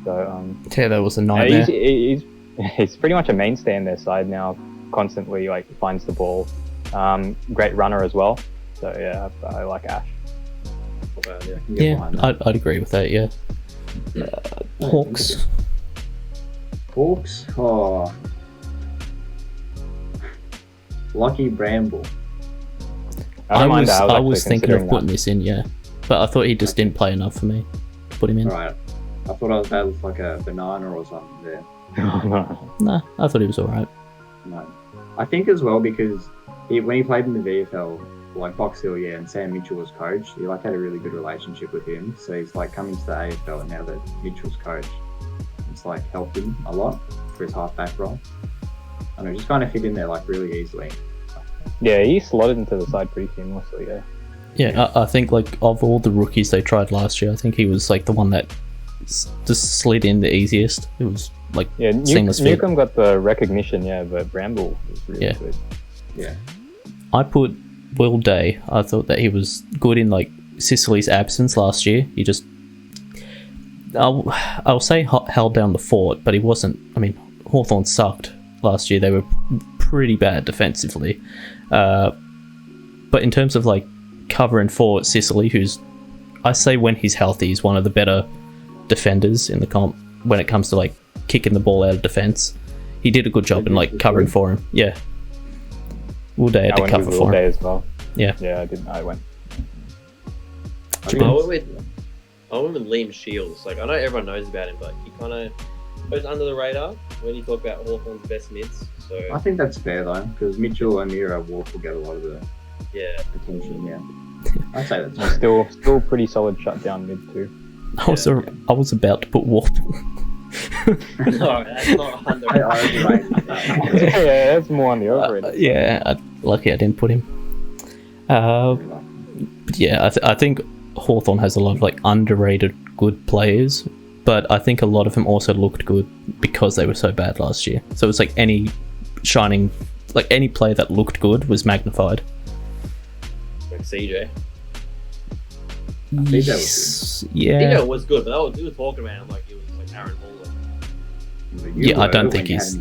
So Yeah, that was a nightmare. he's pretty much a mainstay in their side now. Constantly like finds the ball. Great runner as well. So yeah, I like Ash. Not bad, yeah. I can get Yeah, behind that. I'd agree with that. Yeah. Hawks. Hawks? Oh. Lucky Bramble. I don't mind that. I actually was thinking of considering putting this in, yeah, but I thought he just didn't play enough for me to put him in. Alright. I thought I was about to look like a banana or something there. that. Nah, I thought he was all right. No. I think as well because when he played in the VFL, like Box Hill, and Sam Mitchell was coach, he like had a really good relationship with him. So he's like coming to the AFL, and now that Mitchell's coach, it's like helped him a lot for his halfback role. I know, just kind of fit in there like really easily. Yeah, he slotted into the side pretty seamlessly. Yeah. Yeah, I think like of all the rookies they tried last year, I think he was like the one that just slid in the easiest. It was like Yeah, seamless fit. Newcomb got the recognition, but Bramble was really Yeah. good. Yeah. I put Will Day. I thought that he was good in like Sicily's absence last year. He just, I'll say held down the fort, but he wasn't. I mean, Hawthorn sucked last year. They were pretty bad defensively. But in terms of like covering for Sicily, who's, I say when he's healthy, he's one of the better defenders in the comp when it comes to like kicking the ball out of defense. He did a good job in like covering for him. Yeah. Will Day had I to went cover with for Will Day him. as well. Yeah. Yeah, I did. I went. I went with I went with Liam Shields. Like I know everyone knows about him, but he kind of goes under the radar when you talk about Hawthorn's best mids. So I think that's fair though, because Mitchell, O'Meara, Wolf will get a lot of the yeah, attention. Yeah, I'd say that's fair. Still pretty solid shutdown mid too. I was about to put Wolf. no, that's not under. I overrated that. Yeah, that's more on the overrated. Lucky I didn't put him. But yeah, I think Hawthorn has a lot of like underrated good players, but I think a lot of them also looked good because they were so bad last year. So it's like any player that looked good was magnified. Like CJ. CJ was Yeah. CJ was good, but we were talking about him like he was like Aaron Hall. Yeah, I don't think he's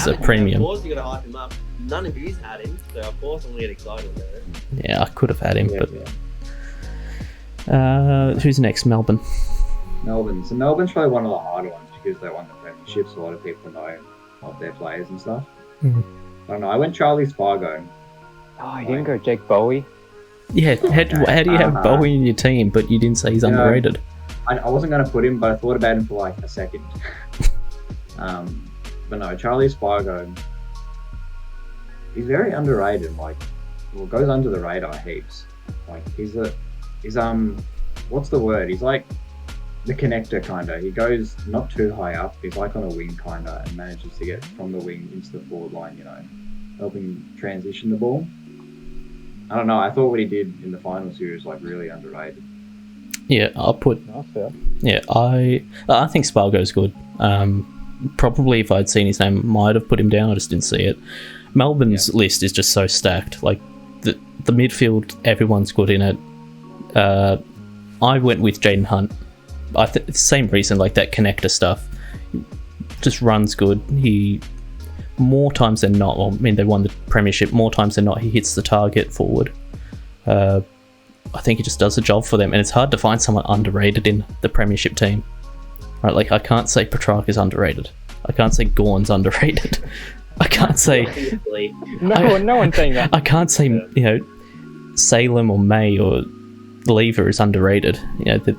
a premium. Of course, you got to hype him up. None of you's had him, so of course I'm gonna get excited about it. Yeah, I could have had him, Yeah, but yeah. Who's next? Melbourne. Melbourne. So Melbourne's probably one of the harder ones because they won the premierships. A lot of people know of their players and stuff. Mhm. I don't know. I went Charlie Spargo. Oh, you didn't go Jake Bowie? Yeah, how do you have Bowie in your team, but you didn't say he's underrated? I wasn't going to put him, but I thought about him for like a second. But no, Charlie Spargo. He's very underrated. Like, well, goes under the radar heaps. Like, he's what's the word? He's like the connector kinda. He goes not too high up. He's like on a wing kinda, and manages to get from the wing into the forward line. You know, helping transition the ball. I don't know. I thought what he did in the final series like really underrated. Yeah, I'll put. Oh, fair. Yeah, I think Spargo's good. Probably if I'd seen his name, might have put him down. I just didn't see it. Melbourne's list is just so stacked. Like the midfield, everyone's good in it. I went with Jaden Hunt. Same reason, like that connector stuff. Just runs good. He more times than not. Well, I mean, they won the premiership. More times than not, he hits the target forward. I think he just does the job for them, and it's hard to find someone underrated in the premiership team. Right? Like I can't say Petrarca's underrated. I can't say Gorn's underrated. I can't say No one's saying that. I can't say Salem or May or Lever is underrated. You know, the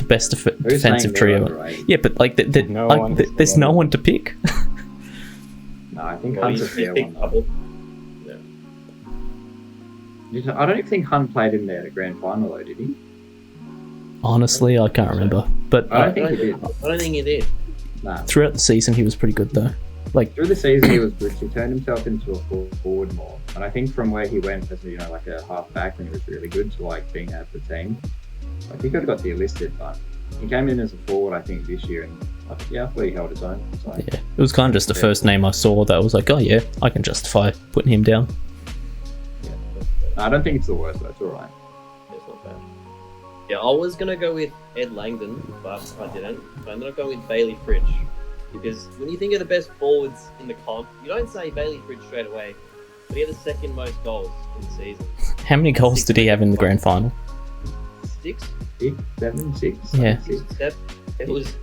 best defensive trio. Yeah, but like there's no one to pick. No, I think Hunt's a fair one. Yeah. I don't even think Hunt played in there at the grand final though, did he? Honestly, I can't remember. But I don't think he did. I don't think he did. Nah. Throughout the season, he was pretty good though. Like through the season, he was good. He turned himself into a forward more, and I think from where he went as like a half back when he was really good to like being out of the team, like he could have got delisted, but he came in as a forward I think this year, and I thought he held his own. So. Yeah, it was kind of just the first name I saw that I was like, oh yeah, I can justify putting him down. Yeah, I don't think it's the worst, but it's alright. It's not bad. Yeah, I was gonna go with Ed Langdon, but I didn't. So I'm gonna go with Bailey Fritsch. Because when you think of the best forwards in the comp, you don't say Bailey Fritsch straight away, but he had the second most goals in the season. How many goals did he have in the grand final? 6? 7, 6. Yeah. 6. It was.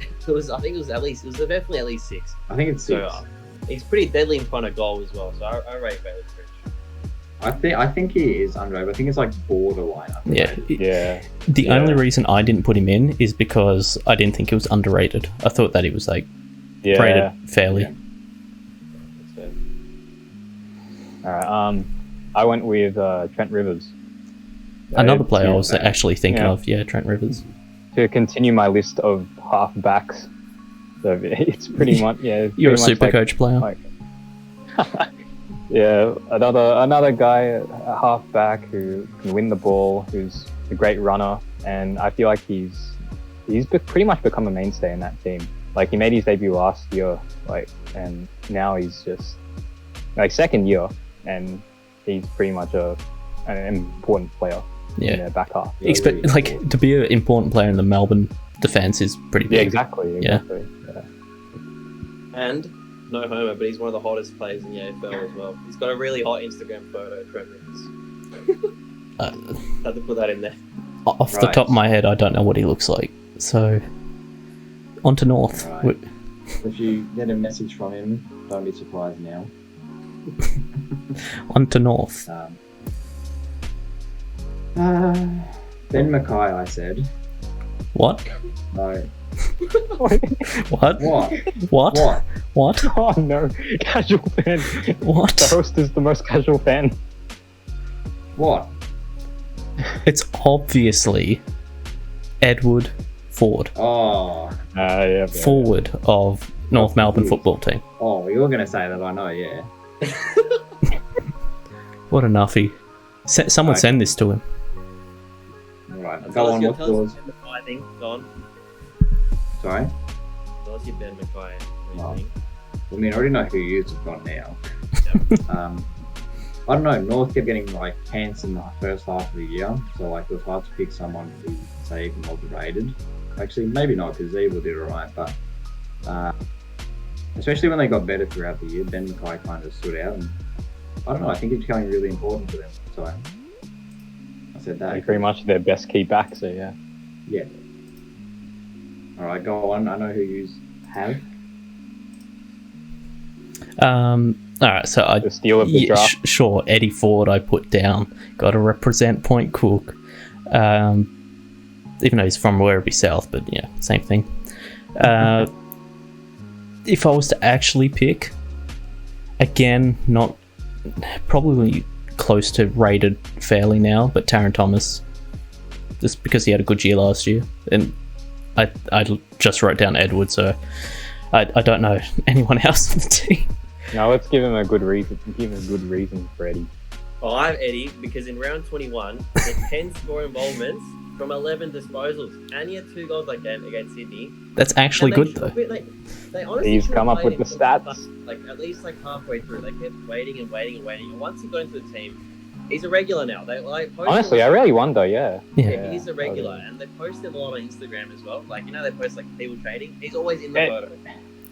I think it was definitely at least 6. I think it's 6. So he's pretty deadly in front of goal as well. So I rate Bailey Fritsch. I think he is underrated. I think it's like borderline underrated. Yeah. The only reason I didn't put him in is because I didn't think he was underrated. I thought that he was like rated fairly. Yeah. Alright, I went with Trent Rivers. Another player I was actually thinking of, Trent Rivers. To continue my list of half backs, so it's pretty much You're a SUPERCOACH player. Like, yeah, another guy, a half back who can win the ball, who's a great runner, and I feel like he's pretty much become a mainstay in that team. Like he made his debut last year, and now he's just second year, and he's pretty much an important player in their back half. To be an important player in the Melbourne defense is pretty big. Yeah, exactly. Yeah. And no homer, but he's one of the hottest players in the AFL as well. He's got a really hot Instagram photo of Trent Rivers. Had to put that in there. Off the top of my head, I don't know what he looks like. So, on to North. Right. If you get a message from him, don't be surprised now. On to North. Ben Mackay, I said. What? No. What? What? What? What? What? Oh no, casual fan. What? The host is the most casual fan. What? It's obviously Edward Ford, Oh. Yeah. forward of North Melbourne football team. Oh, you're gonna say that? I know. Yeah. What a nuffy. Someone Right. send this to him. All right. Tell Go us on. your- What's tell us yours? your Ben Mackay thing. Go on. Sorry. Tell us your Ben Mackay reasoning. I mean, I already know who you've got now. I don't know. North kept getting like cans in the first half of the year, so like it was hard to pick someone who say even wasn't rated. Actually, maybe not because Evil did alright, but especially when they got better throughout the year, Ben Mackay kind of stood out, and I don't know. I think it's becoming really important for them. So I said that. Like pretty much their best key back, so yeah. Yeah. All right, go on. I know who you have. Alright, so I The steal of the draft. sure, Eddie Ford I put down. Got to represent Point Cook. Even though he's from Werribee South, but yeah, same thing. If I was to actually pick, again, not probably close to rated fairly now, but Taron Thomas, just because he had a good year last year, and I just wrote down Edward, so I don't know anyone else on the team. No, let's give him a good reason. Give him a good reason for Eddie. Oh, I have Eddie because in round 21, he had 10 score involvements from 11 disposals, and he had 2 goals like that against Sydney. That's actually And good though. They honestly He's should come have up with played the him stats. Like at least like halfway through, they kept waiting and waiting and waiting. And once he got into the team, he's a regular now. They like post Honestly, I really wonder, yeah. Yeah. he's a regular, and they post him a lot on Instagram as well. Like they post like people training. He's always in the Hey, photo.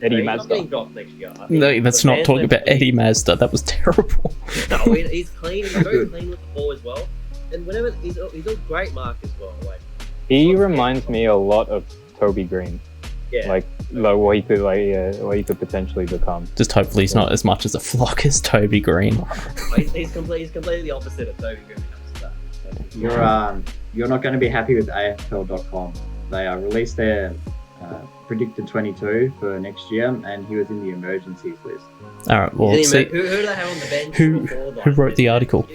Eddie He's not getting Mazda. dropped next year. I think No, let's the not fans talk don't about believe- Eddie Mazda. That was terrible. No, he's clean. He's very clean with the ball as well. And whenever he's a great mark as well. Like He reminds me a lot of Toby Green. yeah, Like what he could what he could potentially become. Just hopefully he's not as much as a flock as Toby Green. he's completely the opposite of Toby Griffin. You're not going to be happy with AFL.com. They released their predicted 22 for next year, and he was in the emergencies list. All right, well, Who see, do they have on the bench? who before, wrote the article?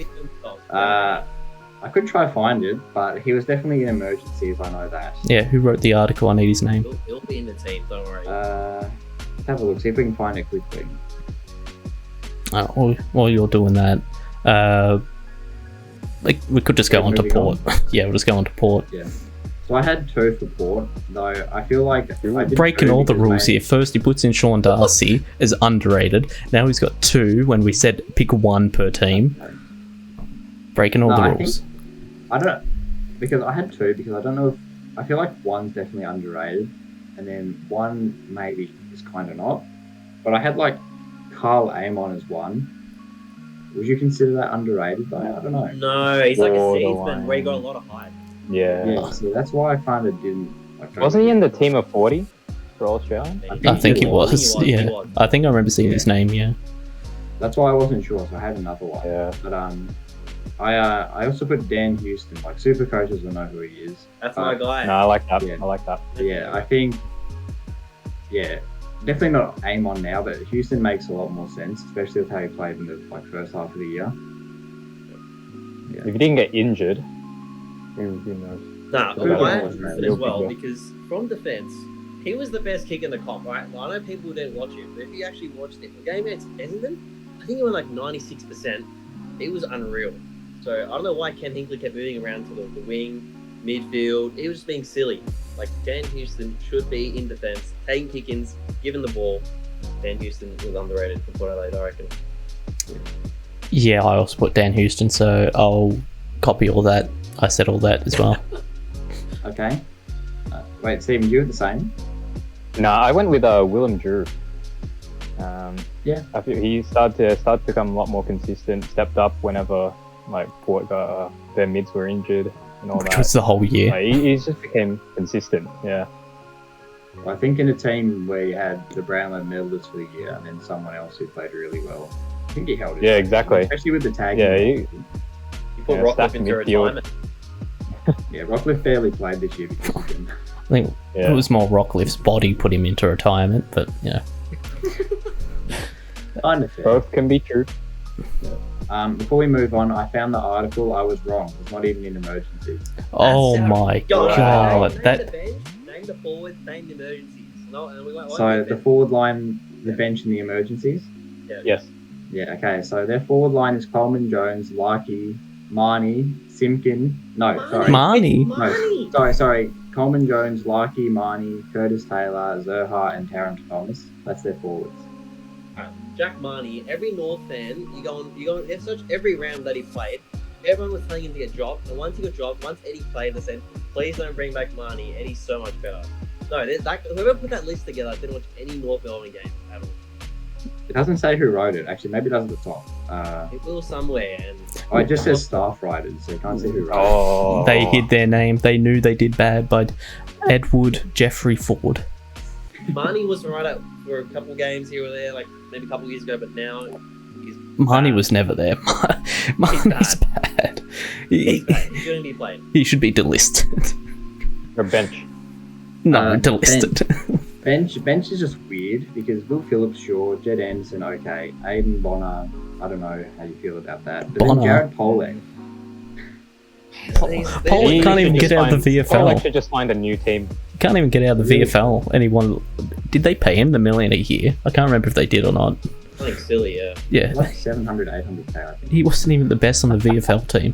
I could try find it, but he was definitely in emergencies. I know that. Yeah, who wrote the article? I need his name. He'll be in the team. Don't worry. Let's have a look. See if we can find it quickly. While you're doing that, like we could just go Yeah, on to moving Port. Yeah, we'll just go on to Port. Yeah. So I had 2 for Port, though I feel like I did Breaking 2 all the because rules maybe- here. First, he puts in Sean Darcy as underrated. Now he's got 2 when we said pick 1 per team. Breaking all No, the I rules. I don't because I had 2 because I don't know if I feel like 1's definitely underrated, and then 1 maybe is kind of not. But I had like Carl Amon as 1. Would you consider that underrated though? I don't know. No, he's like a Borderline. seedsman where he got a lot of hype. Yeah. Yeah, so that's why I kind of didn't. Like, go Wasn't he with in it. the team of 40 for All Australian? I think he was. He Yeah, was. I think I remember seeing his name. Yeah. That's why I wasn't sure, so I had another one. Yeah. But I also put Dan Houston. Like super coaches will know who he is. That's my guy. No, I like that. Yeah. I like that. But yeah, I think definitely not Amon now, but Houston makes a lot more sense, especially with how he played in the first half of the year. If he didn't get injured, who knows? Nah, He'll but I be have good. Houston He'll as be well good. because from defense, he was the best kick in the comp, right? I know people didn't watch it, but if you actually watched it, the game against Essendon, I think it went like 96%. It was unreal. So I don't know why Ken Hinkley kept moving around to the wing, midfield. He was just being silly. Like Dan Houston should be in defense, taking kick-ins, giving the ball. Dan Houston was underrated for Port Adelaide, I reckon. Yeah, I also put Dan Houston, so I'll copy all that. I said all that as well. Okay. Wait, Stephen, you were the same? No, I went with Willem Drew. Yeah. I feel he started to become a lot more consistent. Stepped up whenever like Port got their mids were injured and all Which that. was the whole year. Like, he just became consistent. Yeah. I think in a team where you had the Brownlow medalist for the year and then someone else who played really well, I think he held it. Yeah, exactly. Especially with the tag. Yeah, He put Yeah, Rockcliffe stacked into midfield. retirement. Yeah, Rockcliffe barely played this year because of him. think it was more Rockcliffe's body put him into retirement, but Kind of fair. Both can be true. Before we move on, I found the article. I was wrong. It's not even in emergencies. Oh my god, Name that the bench, name the forwards, name the emergencies. No, and we went So the forward line, the bench, and the emergencies. Yes. Yeah. Okay. So their forward line is Coleman, Jones, Larkey, Marnie, Simpkin. No, sorry. Marnie. No, sorry. Coleman, Jones, Larkey, Marnie, Curtis Taylor, Zerha, and Tarrant Thomas. That's their forwards. Jack Marnie, every North fan, you go on, search every round that he played. Everyone was telling him to get dropped, and once he got dropped, once Eddie played, they said, please don't bring back Marnie. Eddie's so much better. No, whoever put that list together didn't watch any North Melbourne game at all. It doesn't say who wrote it. Actually, maybe it does at the top. It will somewhere, and It just says staff writers, so you can't see who wrote Oh. they hid their name. They knew they did bad by Edward Jeffrey Ford. Marnie was right out for a couple games here or there, like maybe a couple years ago, but now he's Marnie bad. was never there. Marnie's bad. He's bad. He shouldn't be played. He should be delisted. Or bench. No, delisted. Bench is just weird because Will Phillips, sure, Jed Anderson, okay, Aiden Bonner, I don't know how you feel about that. But Bonner. then Jared Polek, Pollock can't even get out of the Pollock VFL. should just find a new team. Can't even get out of the VFL. Anyone? Did they pay him the $1 million a year? I can't remember if they did or not. Something silly, yeah. Yeah, like 700, 800k, I think. he wasn't even the best on the VFL team.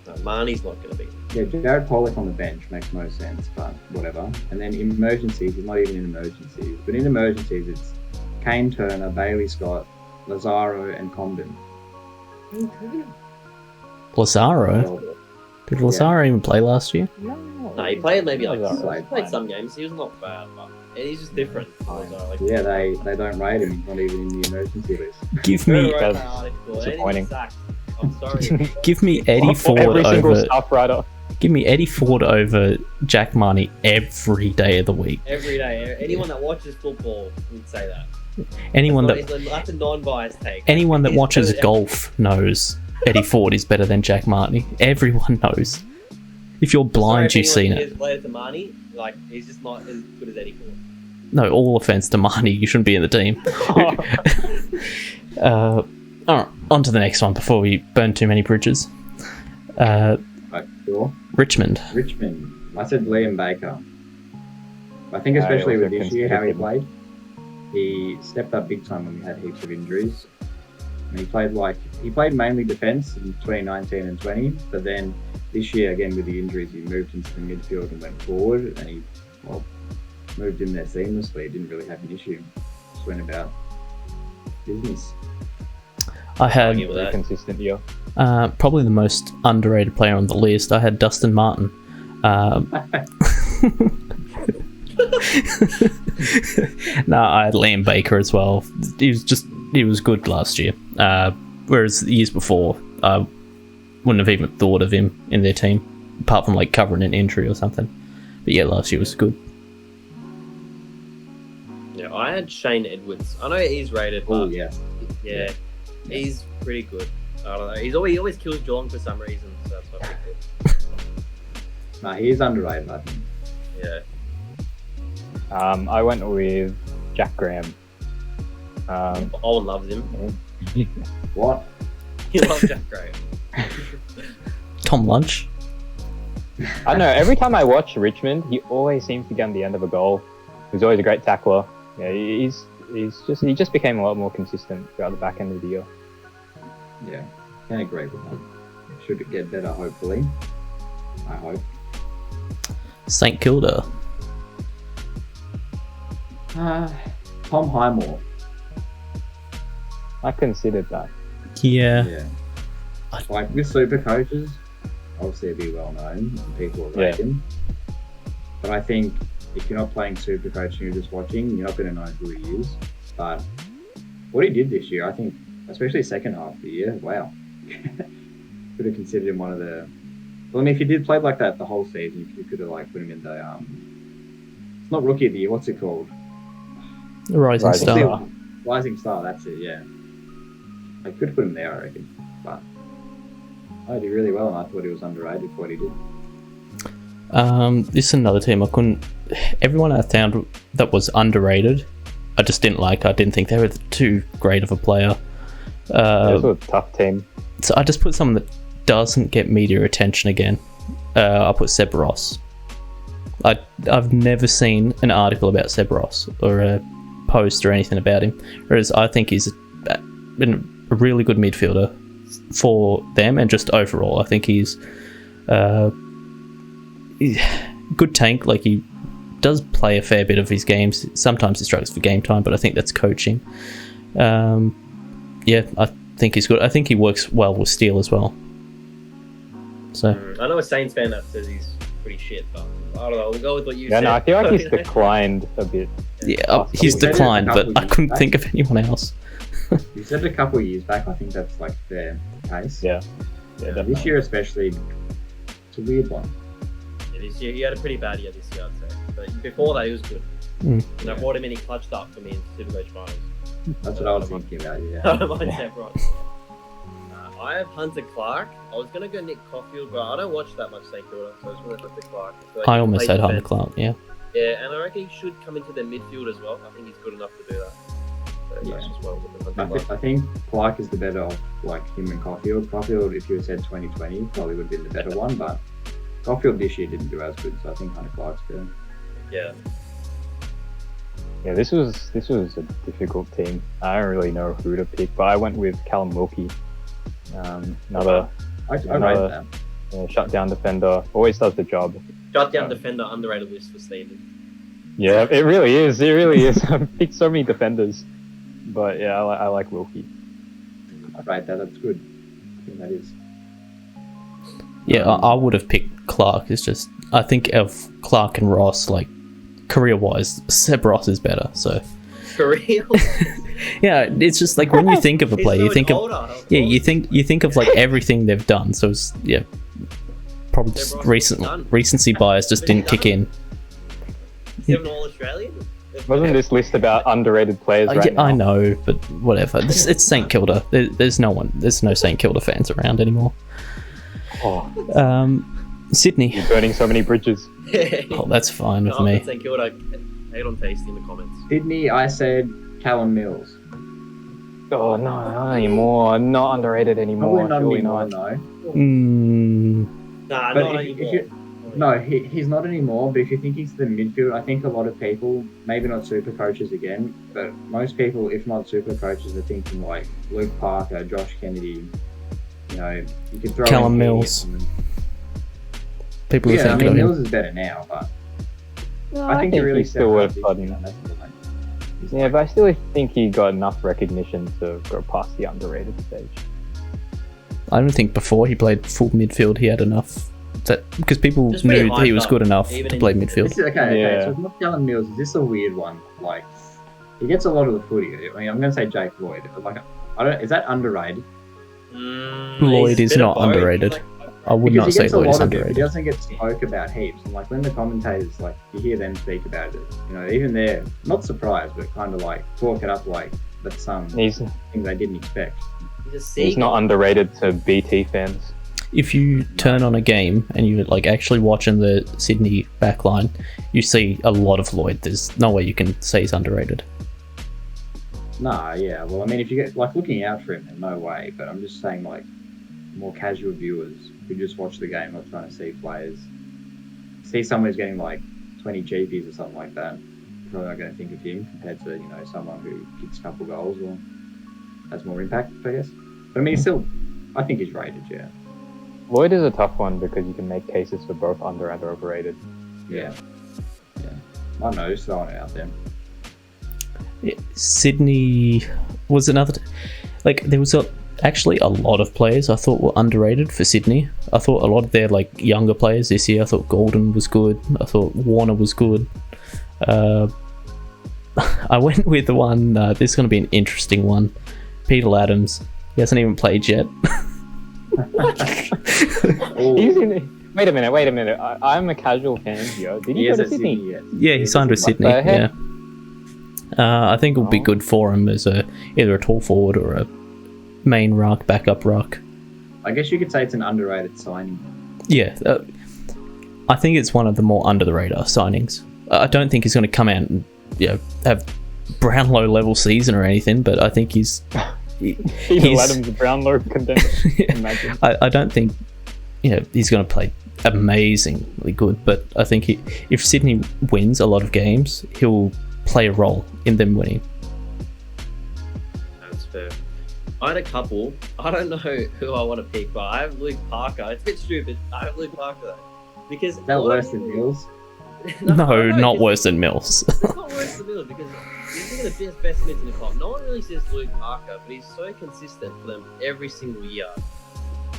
No, Marnie's not going to be. Yeah, Jared Pollock on the bench makes no sense, but whatever. And then in emergencies, he's not even in emergencies. But in emergencies, it's Kane Turner, Bailey Scott, Lazaro, and Comden. Lazaro? Did Lazaro even play last year? No, he played maybe like Lazaro. he played some games. He was not bad, but he's just different. Lazaro, like, Yeah, they don't rate him. He's not even in the emergency list. Give whoever me, wrote That's that article, disappointing. Eddie sacked. I'm sorry. give me Eddie Ford Every single over. staff writer. Give me Eddie Ford over Jack Marnie every day of the week. Every day, anyone that watches football would say that. Anyone That's that that's a non-biased take. anyone that He's watches better- golf knows Eddie Ford is better than Jack Marnie. Everyone knows. If you're blind, Sorry you've if seen anyone it. is related to Marnie, like he's just not as good as Eddie Ford. No, all offense to Marnie, you shouldn't be in the team. Alright, on to the next one before we burn too many bridges. Right, sure. Richmond. Richmond. I said Liam Baker. I think I especially also with this year, how he considered played, he stepped up big time when we had heaps of injuries. And he played mainly defence in 2019 and 20, but then this year, again with the injuries, he moved into the midfield and went forward, and he moved in there seamlessly. He didn't really have an issue. Just went about business. I had Argue with Very that. consistent year. probably the most underrated player on the list. I had Dustin Martin. No, I had Liam Baker as well. He was good last year. Whereas the years before, I wouldn't have even thought of him in their team, apart from like covering an injury or something. But yeah, last year was good. Yeah, I had Shane Edwards. I know he's rated, but Oh yeah. yeah, he's pretty good. I don't know. He always kills Geelong for some reason, so that's what I think. Nah, he is underrated, I think. Yeah. I went with Jack Graham. Owen loves him. What? He loves Jack Graham. Tom Lunch. I don't know. Every time I watch Richmond, he always seems to get on the end of a goal. He's always a great tackler. Yeah, he just became a lot more consistent throughout the back end of the year. Yeah, can agree with that. Should get better, hopefully. I hope. St Kilda. Tom Highmore. I considered that. Yeah. Yeah. Like with super coaches, obviously it'd be well known and people will rate him. But I think if you're not playing super coach and you're just watching, you're not going to know who he is. But what he did this year, I think, especially second half of the year, wow. Could have considered him one of the. Well, I mean, if you did play like that the whole season, you could have like put him in the. It's not rookie of the year. What's it called? Rising Rising Star. Star. Rising Star. That's it. Yeah. I could put him there, I reckon. But I did really well, and I thought he was underrated for what he did. This is another team I couldn't. Everyone I found that was underrated, I just didn't like. I didn't think they were too great of a player. It was a tough team. So I just put someone that doesn't get media attention again. I put Seb Ross. I've never seen an article about Seb Ross or a post or anything about him, whereas I think he's been a really good midfielder for them and just overall. I think he's good tank. Like, he does play a fair bit of his games. Sometimes he struggles for game time, but I think that's coaching. Yeah, I think he's good. I think he works well with Steele as well. So I know a Saints fan that says he's pretty shit, but I don't know. We'll go with what you said. No, I feel like he's declined a bit. yeah, he's declined, but I couldn't think of anyone else. You said a couple of years back. I think that's like their case. Yeah. This year especially, it's a weird one. Yeah, this year he had a pretty bad year this year, I'd say. But before that, he was good. And I brought him in. He clutched up for me in SuperCoach finals. That's what I was thinking about. Yeah. I don't mind Seb Ross. I have Hunter Clark. I was gonna go Nick Caulfield, but I don't watch that much St Kilda, so I just went with Hunter Clark. I almost had Hunter Clark. Yeah. Yeah, and I reckon he should come into their midfield as well. I think he's good enough to do that. So that's just what I'm looking for. I think Clark is the better of like him and Caulfield. Caulfield, if you had said 2020, probably would have been the better one, but Caulfield this year didn't do as good, so I think Hunter Clark's better. Yeah. Yeah, this was a difficult team. I don't really know who to pick, but I went with Callum Wilkie. Another I rate that. Shutdown defender, always does the job. Shutdown defender, underrated list for Steven. Yeah, it really is. It really is. I've picked so many defenders, but yeah, I like Wilkie. I rate that. That's good. I think that is. Yeah, I would have picked Clark. It's just, I think of Clark and Ross, like, career-wise, Seb Ross is better, so... Career? Yeah, it's just like when you think of a player, you think of... Yeah, you think of, like, everything they've done, so it's, yeah... Probably just recency bias just didn't kick in. Is he an All-Australian? Wasn't this list about underrated players right now? I know, but whatever. It's St Kilda. There's no St Kilda fans around anymore. Sydney. You're burning so many bridges. Oh, that's fine with me. St Kilda, hate on Tasty in the comments. Sydney, I said Callum Mills. Oh, no, not anymore. Not underrated anymore. Probably not anymore, no. Nah, But not if anymore. you, no, he's not anymore, but if you think he's the midfield, I think a lot of people, maybe not super coaches again, but most people, if not super coaches, are thinking like Luke Parker, Josh Kennedy, you know, you could throw Callum in Mills. People are Yeah, I thinking mean, of him. Mills is better now, but No, I think he really he's still worth stepped flooding. up this year, and that's Yeah, but I still think he got enough recognition to go past the underrated stage. I don't think before he played full midfield he had enough. Because people Just really knew that he hyped was up, good enough even to in- play midfield. This is, okay, Yeah. so it's not Callum Mills. Is this a weird one? Like, he gets a lot of the footy. I mean, I'm going to say Jake Lloyd. Like, I don't. Is that underrated? Lloyd he's is a bit not of both. underrated. I would Because not he say gets a Lloyd is lot of it, but he underrated. doesn't get spoke about heaps. And like when the commentators, like you hear them speak about it, you know, even they're not surprised, but kind of like talk it up like that's some He's things they didn't expect. he's not underrated to BT fans. If you turn on a game and you're like actually watching the Sydney backline, you see a lot of Lloyd. There's no way you can say he's underrated. Nah, yeah. Well, I mean, if you get like looking out for him, then no way. But I'm just saying, like, more casual viewers who just watch the game, not trying to see players, see someone who's getting like 20 GPs or something like that. Probably not going to think of him compared to someone who kicks a couple goals or has more impact, I guess. But I mean, I think he's rated, yeah. Lloyd is a tough one because you can make cases for both under and overrated. Yeah. I don't know, just throwing it out there. Yeah, Sydney was another... there was actually a lot of players I thought were underrated for Sydney. I thought a lot of their younger players this year. I thought Golden was good. I thought Warner was good. I went with the one, this is going to be an interesting one. Peter Adams. He hasn't even played yet. Wait a minute. I'm a casual fan here. Did he go to Sydney? Yes. Yeah, he signed with Sydney. the heck? Yeah. I think it would be good for him as either a tall forward or a main ruck, backup ruck. I guess you could say it's an underrated signing. Yeah. I think it's one of the more under the radar signings. I don't think he's going to come out and have Brownlow level season or anything, but I think he's Adams, Brownlow contender. Imagine. I don't think he's going to play amazingly good, but I think if Sydney wins a lot of games, he'll play a role in them winning. That's fair. I had a couple. I don't know who I want to pick, but I have Luke Parker. It's a bit stupid. I have Luke Parker though, because Is that worse than Mills? No, not worse than Mills. It's not worse than Mills because he's one of the best mids in the comp. No one really says Luke Parker, but he's so consistent for them every single year.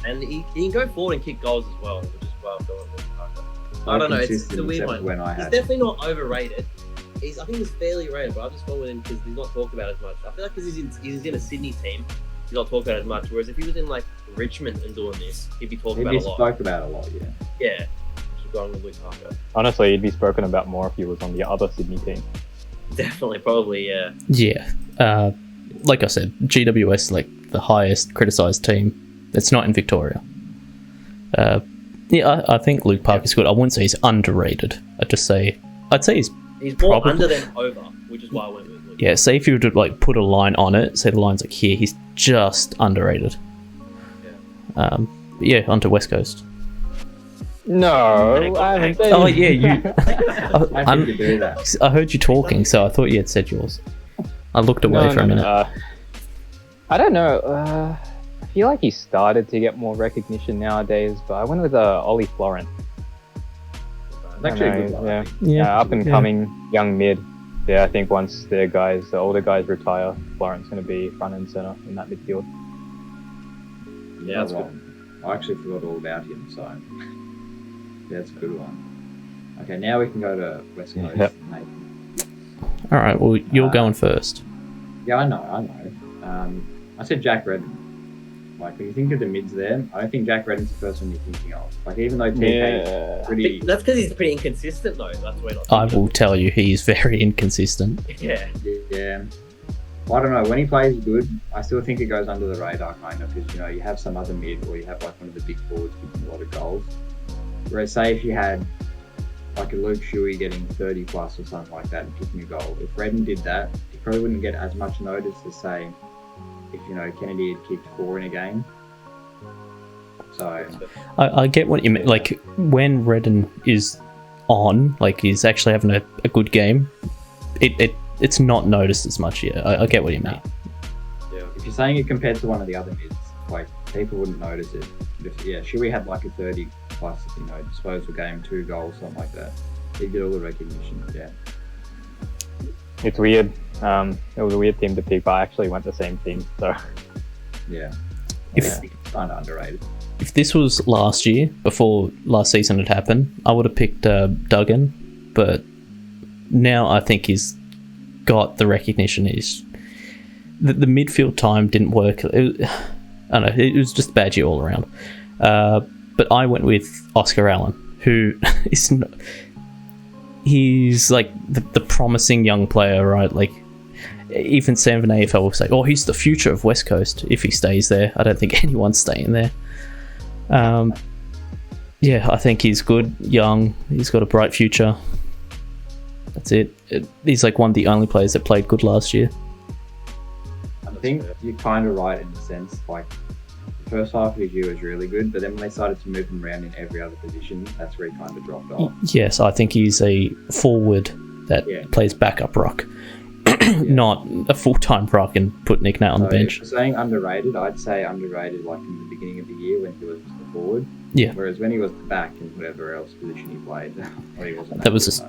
And he can go forward and kick goals as well, which is why I'm going with Luke Parker. I don't know, it's a weird one. He's definitely not overrated. I think he's fairly rated, but I've just gone with him because he's not talked about as much. I feel like because he's in a Sydney team, he's not talked about as much. Whereas if he was in like Richmond and doing this, he'd be talked about a lot. Spoke about a lot, yeah. Yeah. Going with Luke Parker. Honestly, he'd be spoken about more if he was on the other Sydney team. Definitely, probably, yeah. Yeah. Like I said, GWS like the highest criticised team. It's not in Victoria. I think Luke Parker's good. I wouldn't say he's underrated. I'd say he's more under than over, which is why I went with Luke. Yeah, say if you were to like put a line on it, say the line's like here, he's just underrated. Yeah. Yeah, onto West Coast. No, I haven't been. Oh yeah, you. I think you do that. I heard you talking, so I thought you had said yours. I looked away for a minute. I don't know. I feel like he started to get more recognition nowadays, but I went with Ollie Florent. It's actually a good one. Yeah, up and coming young mid. Yeah, I think once the older guys retire, Florent's going to be front and center in that midfield. Yeah, that's good. I actually forgot all about him, so yeah, that's a good one. Okay, now we can go to West Coast. Yep. All right, well, you're going first. Yeah, I know. I said Jack Redden. Like, when you think of the mids there, I don't think Jack Redden's the first one you're thinking of. Like, even though TK is pretty... That's because he's pretty inconsistent, though. That's why I will tell you, he is very inconsistent. Yeah. Yeah. Well, I don't know. When he plays good, I still think it goes under the radar, kind of, because, you have some other mid, or you have, like, one of the big forwards kicking a lot of goals. Whereas, say, if you had, like, a Luke Shuey getting 30 plus or something like that and kicking a goal, if Redden did that, he probably wouldn't get as much notice as, say, if Kennedy had kicked 4 in a game. So I get what you mean. Like, when Redden is on, like he's actually having a good game, it's not noticed as much yet. I get what you mean. Yeah. If you're saying it compared to one of the other mids, like, people wouldn't notice it. But if Shuey had like a 30 plus, disposal game, 2 goals, something like that, he'd get all the recognition. Yeah. It's weird. It was a weird team to pick, but I actually went the same team. So yeah, if kind of underrated. If this was last year, before last season had happened, I would have picked Duggan, but now I think he's got the recognition. The midfield time didn't work. I don't know. It was just a bad year all around. But I went with Oscar Allen, who is not, he's like the promising young player, right? Like, even 7 AFL will say, oh, he's the future of West Coast if he stays there. I don't think anyone's staying there. Yeah, I think he's good, young, he's got a bright future. That's it. He's like one of the only players that played good last year. I think you're kind of right in the sense, like, the first half of his year was really good, but then when they started to move him around in every other position, that's where he kind of dropped off. Yes, I think he's a forward that plays backup rock. Not a full-time rock and put Nick Nat on the bench. If you're saying underrated, I'd say underrated like in the beginning of the year when he was just a forward. Yeah. Whereas when he was back in whatever else position he played, he wasn't that was just,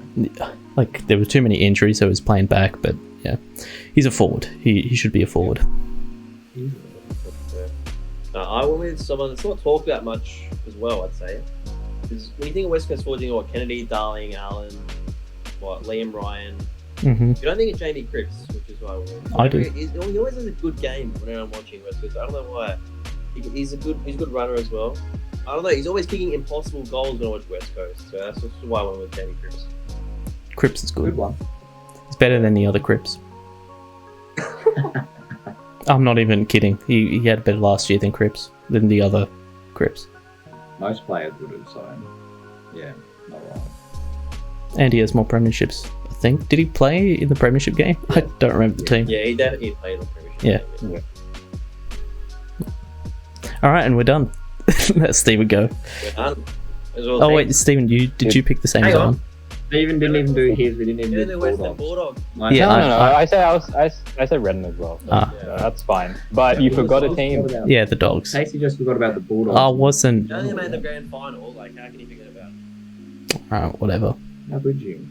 like, there were too many injuries, so he was playing back, but yeah. He's a forward. He should be a forward. I went with someone that's not talked about much as well, I'd say. Because when you think of West Coast forwards, you think of Kennedy, Darling, Allen, Liam Ryan. Mm-hmm. You don't think of Jamie Cripps, which is why I do. He always has a good game when I'm watching West Coast. I don't know why. He's a good runner as well. I don't know. He's always kicking impossible goals when I watch West Coast. So that's why I went with Jamie Cripps. Cripps is good. Good one. It's better than the other Cripps. I'm not even kidding. He had better last year than the other Cripps. Most players would have, so yeah. not wrong. And he has more premierships, I think. Did he play in the premiership game? I don't remember the team. Yeah, he definitely played the premiership. Yeah. game, All right, and we're done. Let Steven go. We're done. As well, Oh wait, Steven, did you pick the same Hang as on. Alan? Steven didn't even do his. We didn't even Yeah, do the the Western Bulldogs. Bulldog. Yeah, No, I said Redden as well. So, Ah. yeah, that's fine. But you forgot a team. Yeah, the Dogs. Casey just forgot about the Bulldogs. I wasn't. They only made the grand final. Like, how can you forget about it? Alright, whatever. How could you?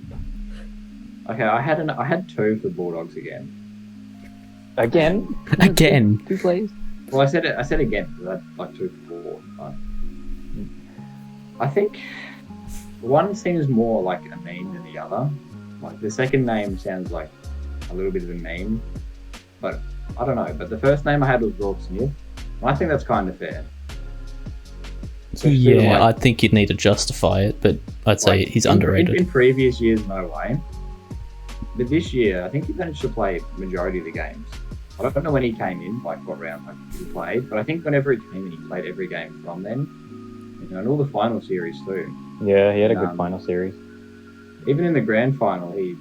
Okay, I had two for Bulldogs again. Again? Again. 2 plays? Well, I said again because I had like 2 for 4. But I think one seems more like a meme than the other. Like the second name sounds like a little bit of a meme, but I don't know. But the first name I had was Rourke Smith. And I think that's kind of fair. Especially, Yeah, like, I think you'd need to justify it, but I'd say like, he's in underrated. previous years, no way. But this year, I think he managed to play majority of the games. I don't know when he came in, like what round he played, but I think whenever he came in, he played every game from then. You know, and all the final series too. Yeah, he had a good final series. Even in the grand final, he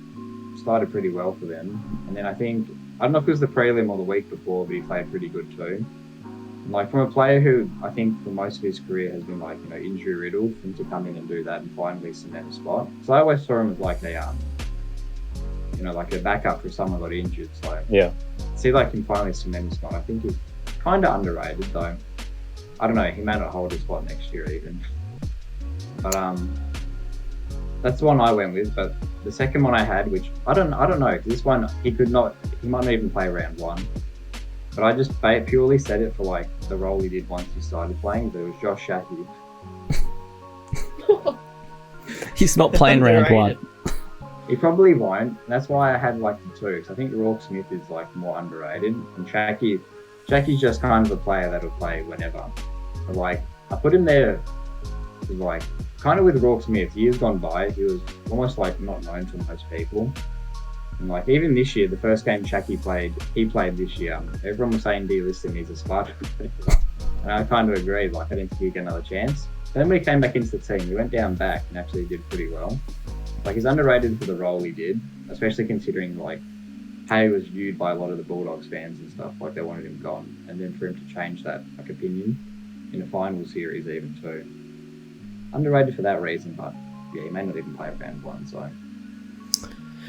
started pretty well for them. And then I don't know if it was the prelim or the week before, but he played pretty good too. And like from a player who I think for most of his career has been like, you know, injury riddled, for him to come in and do that and finally cement a spot. So I always saw him as like a, you know, like a backup for someone got injured. So Yeah. see like him finally cement a spot. I think he's kind of underrated though. I don't know. He may not hold his spot next year even. But that's the one I went with. But the second one I had, which I don't know, 'cause this one he might not even play round 1. But I just purely said it for like the role he did once he started playing. But it was Josh Shackey. He's not playing round 1. He probably won't. And that's why I had like the 2. Because I think Rourke Smith is like more underrated, and Shackey's just kind of a player that'll play whenever. But like I put him there, like kind of with Rourke Smith. Years gone by, he was almost like not known to most people. And like even this year, the first game Shackey played, he played this year. Everyone was saying delist him, he's a Spartan. And I kind of agreed. Like I didn't think he'd get another chance. Then when he came back into the team, he went down back and actually did pretty well. Like he's underrated for the role he did, especially considering like how he was viewed by a lot of the Bulldogs fans and stuff. Like they wanted him gone, and then for him to change that like opinion in a final series even too. Underrated for that reason, but yeah, he may not even play round 1. So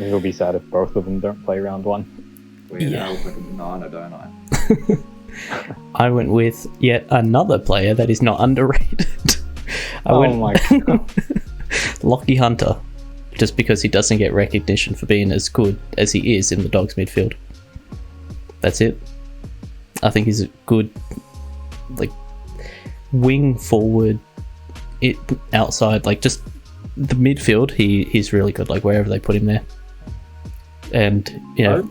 It'll be sad if both of them don't play round 1. well, yeah, Yeah. I look like a banana, don't I? I went with yet another player that is not underrated. My god. Lockie Hunter, just because he doesn't get recognition for being as good as he is in the Dogs midfield. That's it. I think he's a good, like, wing forward, outside, like just the midfield. He's really good. Like wherever they put him there, and you know,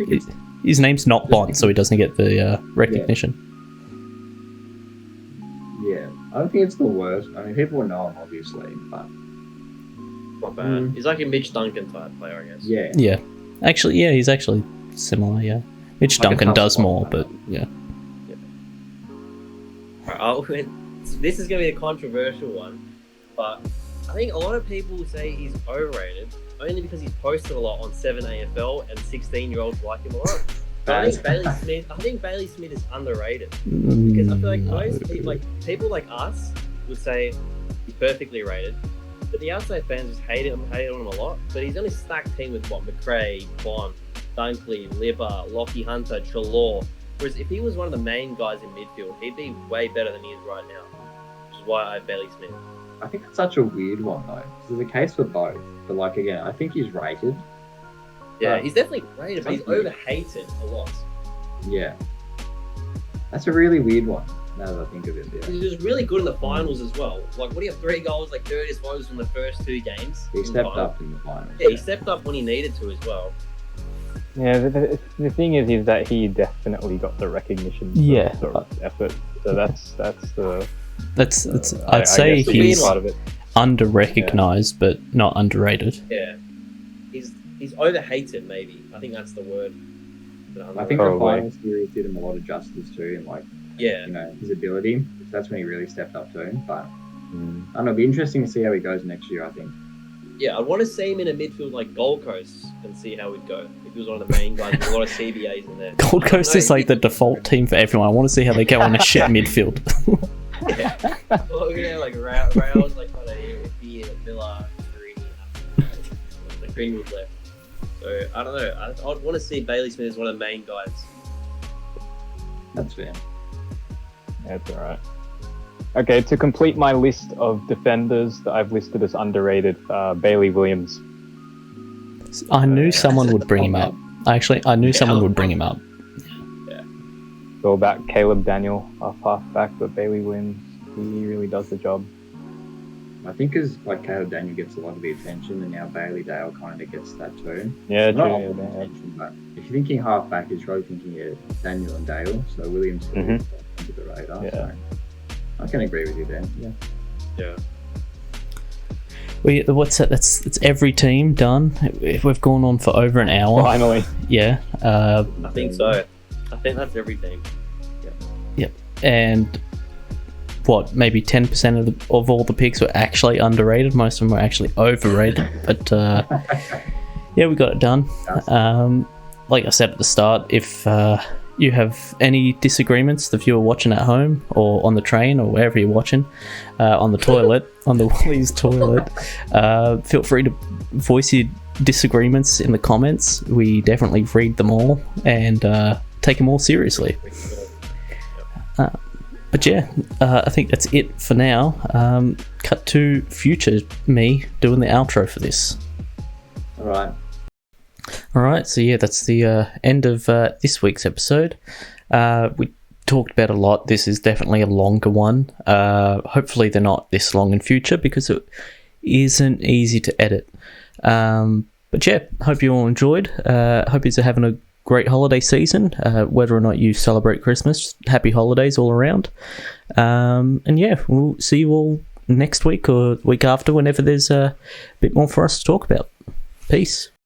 his name's not Bond, so he doesn't get the recognition. Yeah, I don't think it's the worst. I mean, people know him obviously, but Not bad. He's like a Mitch Duncan type player, I guess. yeah. Yeah, actually, yeah, he's actually similar. Yeah, Mitch Like a Duncan tough does spot, more, though. but yeah. Alright, this is going to be a controversial one, but I think a lot of people say he's overrated only because he's posted a lot on 7AFL and 16-year-olds like him a lot. But I think Bailey Smith is underrated because I feel like most people like us would say he's perfectly rated, but the outside fans just hate on him a lot. But he's on a stacked team with McRae, Bond, Dunkley, Lipper, Lockie Hunter, Trelaw. Whereas if he was one of the main guys in midfield, he'd be way better than he is right now. Which is why I have Bailey Smith. I think it's such a weird one though. There's a case for both, but like again, I think he's rated. Yeah, he's definitely rated, but he's overhated a lot. Yeah, that's a really weird one. Now that I think of it, yeah. He was really good in the finals as well. Like, what do you have? 3 goals, like 30 disposals from the first 2 games. He stepped up in the finals. Yeah, he stepped up when he needed to as well. Yeah, the thing is that he definitely got the recognition for Yeah. sort of effort. So that's the I'd say guess the weird he's part of it. under-recognized, but not underrated. Yeah, he's overhated. Maybe I think that's the word. I think Probably. the final series did him a lot of justice too, and like Yeah, you know his ability. That's when he really stepped up too. But I don't know. It'll be interesting to see how he goes next year. I think Yeah, I'd want to see him in a midfield like Gold Coast and see how we'd go. If he was one of the main guys, with a lot of CBAs in there. Gold Coast is like the default team for everyone. I want to see how they go in a shit midfield. Yeah. Well, yeah, like Rail's like kind of beer, Villa, Green, like Greenwood left. So I don't know. I'd want to see Bailey Smith as one of the main guys. That's fair. That's all right. Okay, to complete my list of defenders that I've listed as underrated, Bailey Williams. I knew someone would bring him up. I knew someone would bring him up. Go about Caleb Daniel, half back, but Bailey Williams, he really does the job. I think as like Caleb Daniel gets a lot of the attention, and now Bailey Dale kind of gets that too. Yeah, Not true. all the attention, but if you're thinking halfback, you're really thinking Daniel and Dale. So Williams is under the radar. Yeah. So I can agree with you there. Yeah. Yeah. What's that? It's every team done. We've gone on for over an hour. Finally. Yeah. I think so. I think that's everything. Yep. And what? Maybe 10% of all the picks were actually underrated. Most of them were actually overrated. But yeah, we got it done. Like I said at the start, if you have any disagreements, if you're watching at home or on the train or wherever you're watching, on the toilet, on the Woolies toilet, feel free to voice your disagreements in the comments. We definitely read them all and take them all seriously. But yeah, I think that's it for now. Cut to future me doing the outro for this. Alright, so yeah, that's the end of this week's episode. We talked about a lot. This is definitely a longer one. Hopefully they're not this long in future because it isn't easy to edit. But yeah, hope you all enjoyed. Hope you're having a great holiday season. Whether or not you celebrate Christmas, happy holidays all around. And yeah, we'll see you all next week or week after whenever there's a bit more for us to talk about. Peace.